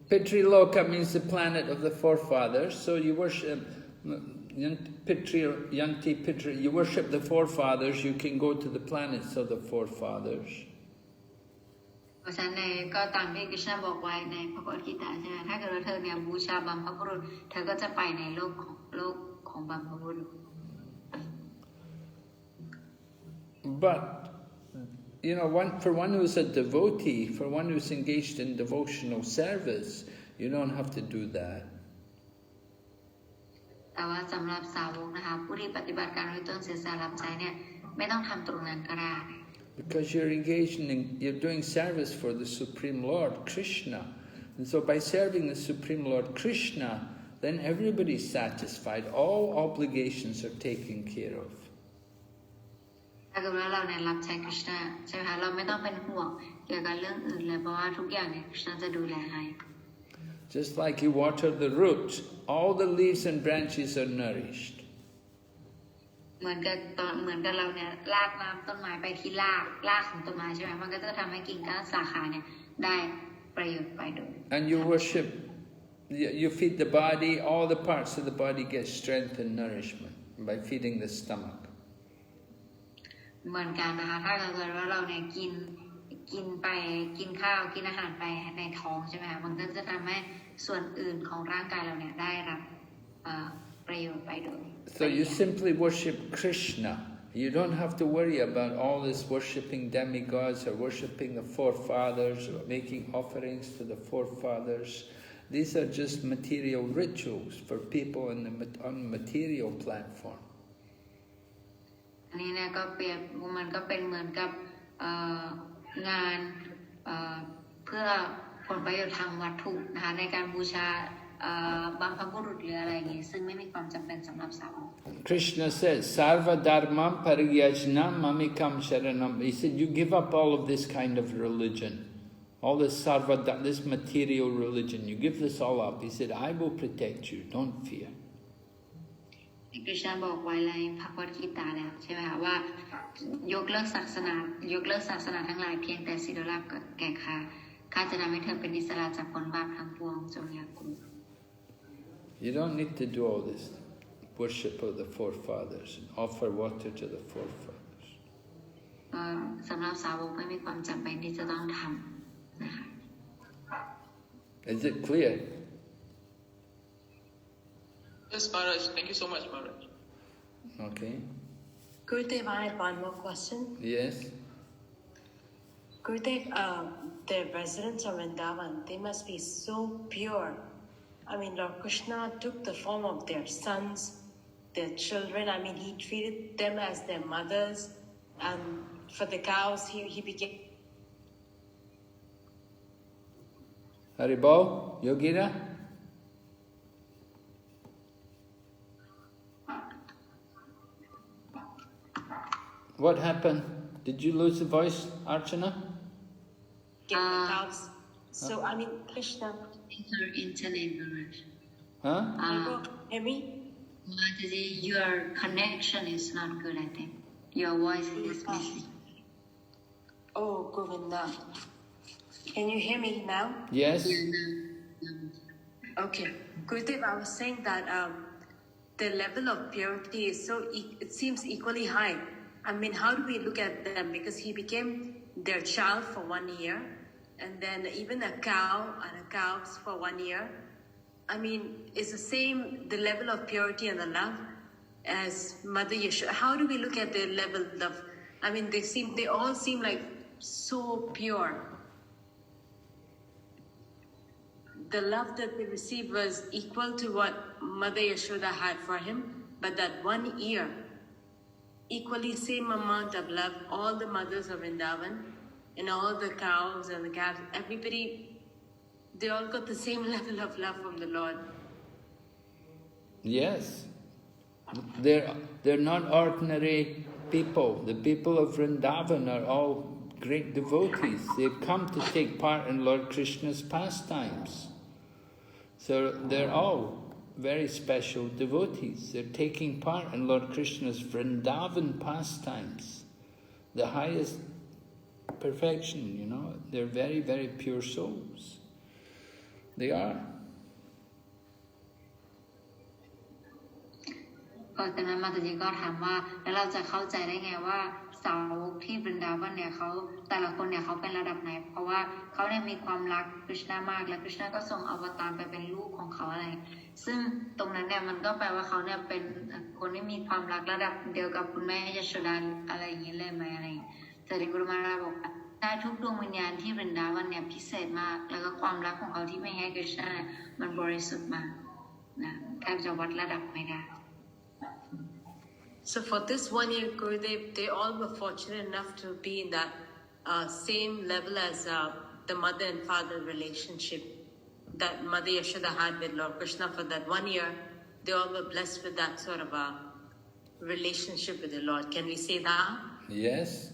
Pitriloka means the planet of the forefathers, so you worship you worship the forefathers, you can go to the planets of the forefathers. เพราะฉะนั้นก็ตามที่กฤษณะบอกไว้ในพระกฏกีตาใช่ไหมถ้าเกิดว่าเธอเนี่ยบูชาบรรพบุรุษเธอก็จะไปในโลกของบรรพบุรุษ But you know, for one who's a devotee, for one who's engaged in devotional service, you don't have to do that. แต่ว่าสำหรับสาวกนะคะผู้ที่ปฏิบัติการด้วยต้นเสียสละรับใช้เนี่ยไม่ต้องทำตรงนั้นก็ได้ Because you're doing service for the Supreme Lord, Krishna. And so by serving the Supreme Lord Krishna, then everybody's satisfied. All obligations are taken care of. ถ้าเกิดว่าเราเนี่ยรับใช้กฤษณะใช่ไหมคะเราไม่ต้องเป็นห่วงเกี่ยวกับเรื่องอื่นเลยเพราะว่าทุกอย่างเนี่ยกฤษณะจะดูแลให้ Just like you water the root, all the leaves and branches are nourished. เหมือนกับเราเนี่ยรากน้ำต้นไม้ไปที่รากของต้นไม้ใช่ไหมมันก็จะทำให้กิ่งก้านสาขาเนี่ยได้ประโยชน์ไปด้วย And you worship, you feed the body, all the parts of the body get strength and nourishment by feeding the stomach. เหมือนกันนะคะถ้าเกิดว่าเราเนี่ยกินข้าวกินอาหารไปในท้องใช่ไหมคะมันก็จะทำให้ส่วนอื่นของร่างกายเราเนี่ยได้รับประโยชน์ไปด้วย So you simply worship Krishna. You don't have to worry about all this worshipping demigods or worshipping the forefathers or making offerings to the forefathers. These are just material rituals for people on the material platform. อันนี้เนี่ยก็มันก็เป็นเหมือนกับงานเพื่อผลประโยชน์ทางวัตถุนะคะในการบูชาบรรพบุรุษหรืออะไรอย่างงี้ซึ่งไม่มีความจำเป็นสำหรับสาวก Krishna says, Sarva dharmam pariyajnam mamikam sharanam. He said, you give up all of this kind of religion, all this this material religion. You give this all up. He said, I will protect you. Don't fear. กฤษณะบอกไว้ในพระกฏกีตาแล้วใช่ไหมคะว่ายกเลิกศาสนาทั้งหลายเพียงแต่สิทธิลาภแก่ข้าจะทำให้เธอเป็นอิสระจากผลบาปทั้งปวงจงอย่ากลัว You don't need to do all this worship of the forefathers and offer water to the forefathers. สำหรับสาวกไม่มีความจำเป็นที่จะต้องทำนะคะ Is it clear? Yes, Maharaj. Thank you so much, Maharaj. Okay. Gurudev, I had one more question. Yes. Gurudev, the residents of Vrindavan, they must be so pure. I mean, Lord Krishna took the form of their sons, their children. I mean, he treated them as their mothers. And for the cows, he became... Haribol, Yogira? What happened? Did you lose the voice, Archana? the cows. So, I mean, Krishna... Your internet, Maharaj. Huh? Hear me? Mataji, your connection is not good, I think. Your voice is missing. Oh, Govinda. Can you hear me now? Yes. Okay. Gurudev, I was saying that the level of purity is it seems equally high. I mean, how do we look at them? Because he became their child for 1 year, and then even a cow and a calves for 1 year. I mean, it's the same, the level of purity and the love as Mother Yashoda. How do we look at their level of love? I mean, they all seem like so pure. The love that they received was equal to what Mother Yashoda had for him, but that 1 year, equally same amount of love, all the mothers of Vrindavan and all the cows and the calves, everybody, they all got the same level of love from the Lord. Yes. They're not ordinary people. The people of Vrindavan are all great devotees. They've come to take part in Lord Krishna's pastimes. So they're all very special devotees. They're taking part in Lord Krishna's Vrindavan pastimes, the highest perfection, you know. They're very, very pure souls. They are. เพราะฉะนั้นมาตจีก็ถามว่าแล้วเราจะเข้าใจได้ไงว่าสาวกที่บรินดาวันเนี่ยเขาแต่ละคนเนี่ยเขาเป็นระดับไหนเพราะว่าเขาเนี่ยมีความรักคริชนามากและคริชนาก็ส่งอวตารไปเป็นลูกของเขาอะไรซึ่งตรงนั้นเนี่ยมันก็แปลว่าเขาเนี่ยเป็นคนที่มีความรักระดับเดียวกับคุณแม่ยโสดาอะไรอย่างนี้เลยไหมอะไรแต่ที่กุรุมาราบอกว่าได้ทุกดวงวิญญาณที่บรินดาวันเนี่ยพิเศษมากแล้วก็ความรักของเขาที่ไม่ให้คริชนามันบริสุทธิ์มากนะแทบจะวัดระดับไม่ได้So for this 1 year, Gurudev, they all were fortunate enough to be in that same level as the mother and father relationship that Mother Yashoda had with Lord Krishna for that 1 year. They all were blessed with that sort of a relationship with the Lord. Can we say that? Yes.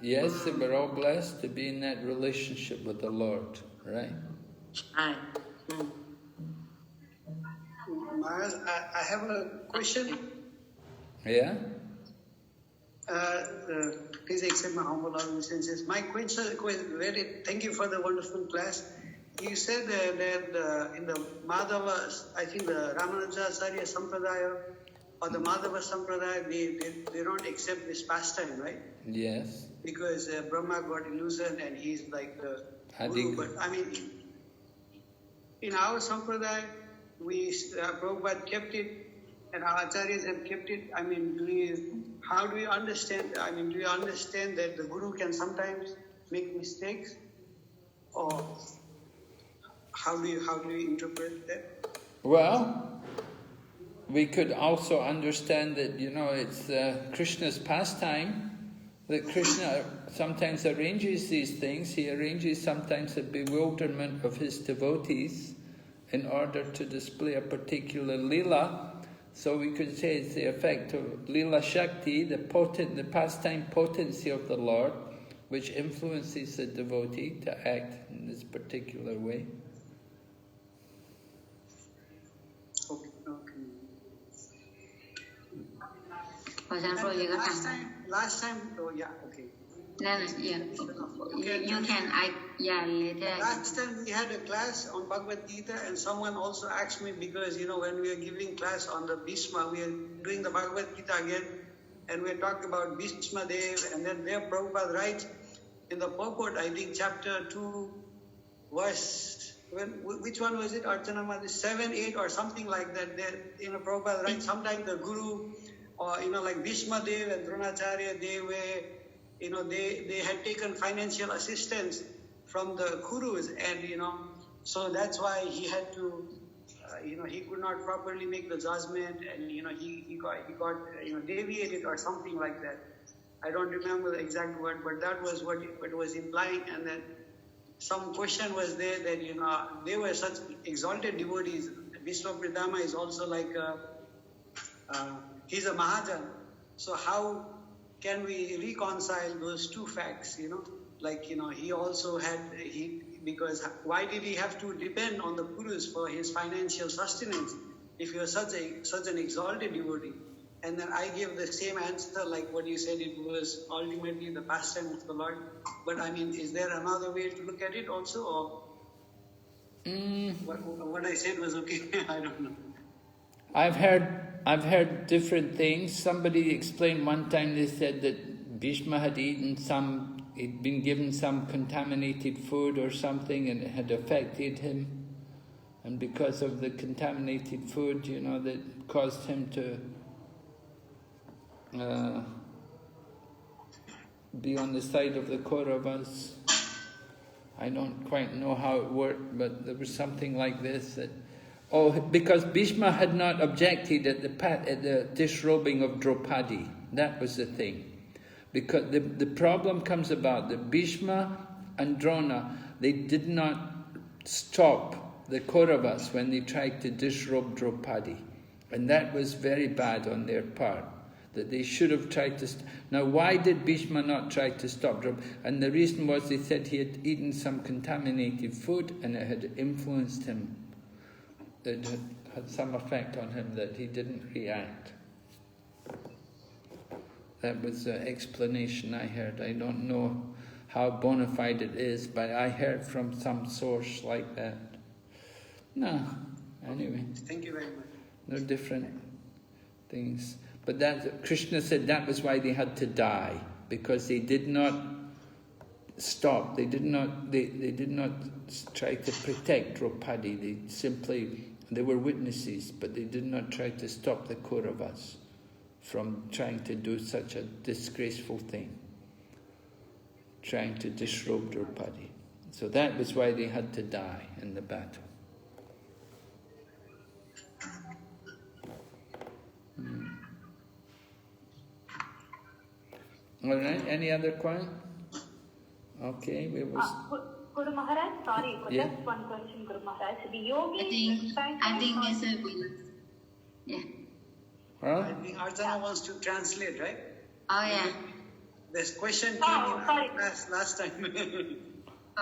Yes, they were all blessed to be in that relationship with the Lord, right? Right. Maharaj, I have a question. Yeah? Please accept my humble obeisances. My question, thank you for the wonderful class. You said that in the Madhava, I think the Ramanujacharya Sampradaya or the Madhava Sampradaya, they don't accept this pastime, right? Yes. Because Brahma got illusion and he's like the guru. But I mean, in our Sampradaya, Prabhupada kept it and our acharyas have kept it. I mean, how do you understand? I mean, do you understand that the guru can sometimes make mistakes, or how do you interpret that? Well, we could also understand that, you know, it's Krishna's pastime, that Krishna sometimes arranges these things. He arranges sometimes the bewilderment of his devotees in order to display a particular lila. So we could say it's the effect of lila shakti, the pastime potency of the Lord, which influences the devotee to act in this particular way. Okay. Last time, oh yeah, okay. Yeah. You can, later. Last time we had a class on Bhagavad Gita and someone also asked me because, you know, when we are giving class on the Bhishma, we are doing the Bhagavad Gita again and we are talking about Bhishma Dev and then there Prabhupada writes in the purport, I think chapter 2, verse, which one was it, Archana Mati? 7, 8 or something like that. There, you know, Prabhupada writes, sometimes the Guru or, you know, like Bhishma Dev and Dronacharya, they were, you know, they had taken financial assistance from the Kurus and, you know, so that's why he had to, you know, he could not properly make the judgment and, you know, he got you know, deviated or something like that. I don't remember the exact word, but that was what it was implying. And then some question was there that, you know, they were such exalted devotees. Vishwapridama is also like, he's a Mahajan. So how can we reconcile those two facts, you know? Like, you know, he also had, because why did he have to depend on the Kurus for his financial sustenance if he was such an exalted devotee? And then I gave the same answer like what you said, it was ultimately the pastime of the Lord. But I mean, is there another way to look at it also, or what I said was okay? I don't know. I've heard different things. Somebody explained one time, they said that Bhishma had he'd been given some contaminated food or something and it had affected him. And because of the contaminated food, you know, that caused him to be on the side of the Kauravas. I don't quite know how it worked, but there was something like this that, because Bhishma had not objected at the disrobing of Draupadi. That was the thing. Because the problem comes about that Bhishma and Drona, they did not stop the Kauravas when they tried to disrobe Draupadi. And that was very bad on their part. That they should have tried to... Now, why did Bhishma not try to stop Draupadi? And the reason was they said he had eaten some contaminated food and it had influenced him it had some effect on him that he didn't react. That was the explanation I heard. I don't know how bona fide it is, but I heard from some source like that. No, anyway. Thank you very much. They're different things. But that Krishna said that was why they had to die, because they did not stop. They did not try to protect Draupadi. They were witnesses, but they did not try to stop the Kauravas from trying to do such a disgraceful thing, trying to disrobe Draupadi. So that was why they had to die in the battle. All right, any other question? Okay, we will... Guru Maharaj, sorry, Yeah. just one question, Guru Maharaj. The yogi I think it's a yeah. Huh? I think Archana wants to translate, right? Oh yeah. This question came Oh, in sorry. last time.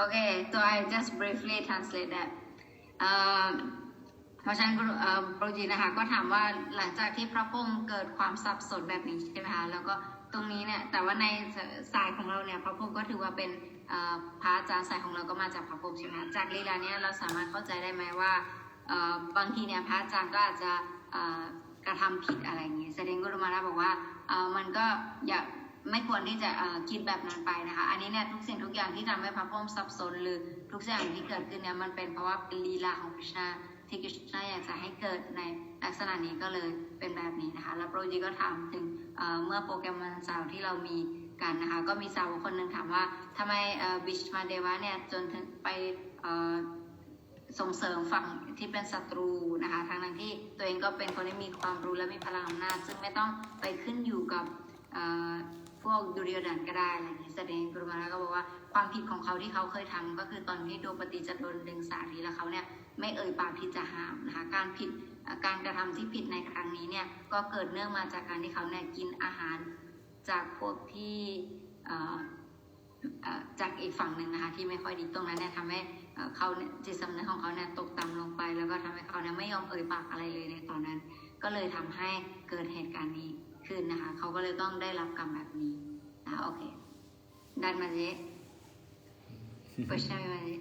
Okay, so I just briefly translate that. เพราะฉะนั้นโปรจีนะคะก็ถามว่าหลังจากที่พระพรหมเกิดความสับสนแบบนี้ใช่ไหมคะแล้วก็ตรงนี้เนี่ยแต่ว่าในสายของเราเนี่ยพระพรหมก็ถือว่าเป็นพระอาจารย์สายของเราก็มาจากพระพรหมใช่ไหมคะจากลีลาเนี่ยเราสามารถเข้าใจได้ไหมว่าบางทีเนี่ยพระอาจารย์ก็อาจจะกระทำผิดอะไรอย่างนี้แสดงกุลมาราบอกว่ามันก็อย่าไม่ควรที่จะคิดแบบนั้นไปนะคะอันนี้เนี่ยทุกสิ่งทุกอย่างที่ทำให้พระพรหมสับสนหรือทุกสิ่งที่เกิดขึ้นเนี่ยมันเป็นเพราะว่าเป็นลีลาของกฤษณาที่กฤษณาอยากจะให้เกิดในลักษณะนี้ก็เลยเป็นแบบนี้นะคะแล้วโปรจีก็ถามถึงเมื่อโปรแกรมวันเสาร์ที่เรามีกันนะคะก็มีสาวคนหนึ่งถามว่าทำไมบิชมาเดวะเนี่ยจนถึงไปส่งเสริมฝั่งที่เป็นศัตรูนะคะทั้งที่ตัวเองก็เป็นคนที่มีความรู้และมีพลังอำนาจซึ่งไม่ต้องไปขึ้นอยู่กับพวกดุริยดานก็ได้อะไรอย่างนี้แสดงกุลมาราก็บอกว่าความผิดของเขาที่เขาเคยทำก็คือตอนที่โดปฏิจะโดนดึงสารีแล้วเขาเนี่ยไม่เอ่ยปากที่จะห้ามนะคะการกระทำที่ผิดในครั้งนี้เนี่ยก็เกิดเนื่องมาจากการที่เขาเนี่ยกินอาหารจากพวกที่จากอีกฝั่งหนึ่งนะคะที่ไม่ค่อยดีตรงนั้นเนี่ยทำให้เขาจิตสำนึกของเขาเนี่ยตกต่ำลงไปแล้วก็ทำให้เขาเนี่ยไม่ยอมเอ่ยปากอะไรเลยในตอนนั้นก็เลยทำให้เกิดเหตุการณ์นี้ขึ้นนะคะเขาก็เลยต้องได้รับกรรมแบบนี้นะคะโอเคดันมาเจ๊questionมาเจ๊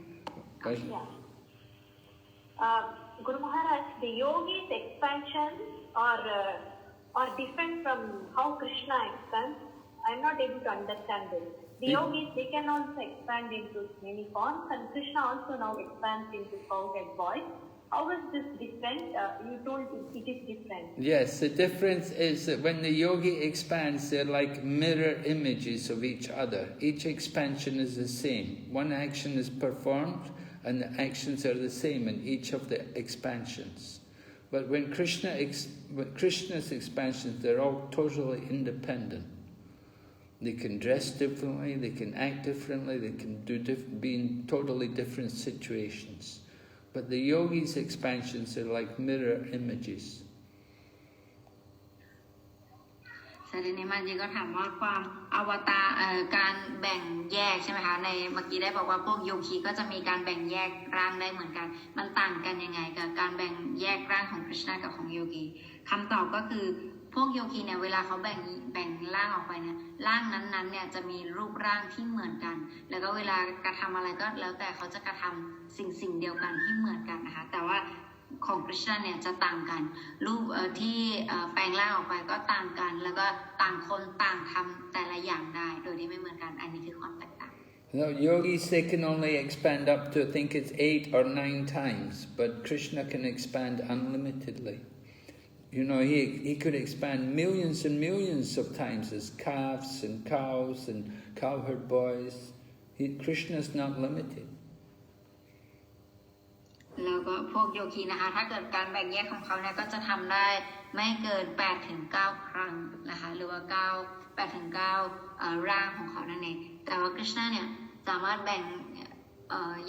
Guru Maharaj, the yogi's expansions are different from how Krishna expands. I'm not able to understand this. The yogis, they can also expand into many forms, and Krishna also now expands into cowherd boys. How is this different? You told it is different. Yes, the difference is that when the yogi expands, they're like mirror images of each other. Each expansion is the same. One action is performed, and the actions are the same in each of the expansions. But when Krishna's expansions, they're all totally independent. They can dress differently, they can act differently, they can be in totally different situations. But the yogi's expansions are like mirror images. แสดงในมันจีก็ถามว่าความอวตารการแบ่งแยกใช่ไหมคะในเมื่อกี้ได้บอกว่าพวกโยคีก็จะมีการแบ่งแยกร่างได้เหมือนกันมันต่างกันยังไงกับการแบ่งแยกร่างของกฤษณะกับของโยคีคำตอบก็คือพวกโยคีเนี่ยเวลาเขาแบ่งร่างออกไปเนี่ยร่างนั้นๆเนี่ยจะมีรูปร่างที่เหมือนกันแล้วก็เวลากระทำอะไรก็แล้วแต่เขาจะกระทำสิ่งเดียวกันที่เหมือนกันนะคะแต่ว่าของกฤษณะเนี่ยจะต่างกันรูปที่แปลงร่างออกไปก็ต่างกันแล้วก็ต่างคนต่างทำแต่ละอย่างได้โดยที่ไม่เหมือนกันอันนี้คือความแตกต่าง No, yogis, they can only expand up to, I think it's 8 or 9 times, but Krishna can expand unlimitedly. You know, he could expand millions and millions of times as calves and cows and cowherd boys. Krishna's not limited. แล้วก็พวกโยคีนะคะถ้าเกิดการแบ่งแยกของเขาเนี่ยก็จะทำได้ไม่เกิน 8-9 ครั้งนะคะหรือว่า8-9 ร่างของเขานั่นเองแต่ว่ากฤษณะเนี่ยสามารถแบ่ง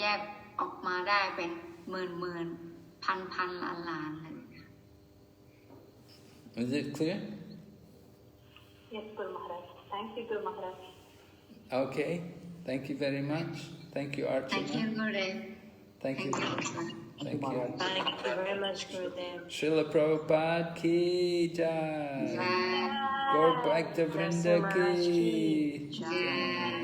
แยกออกมาได้เป็นหมื่นพันล้านเลย Is it clear? Yes, Guru Maharaj. Thank you, Guru Maharaj. Okay. Thank you very much. Thank you, Archana. Thank you, Gurudev. Thank you. Thank you. Thank you. Thank you very much, Gurudev. Srila Prabhupada ki jai. Gaur Bhakta Vrinda ki jai.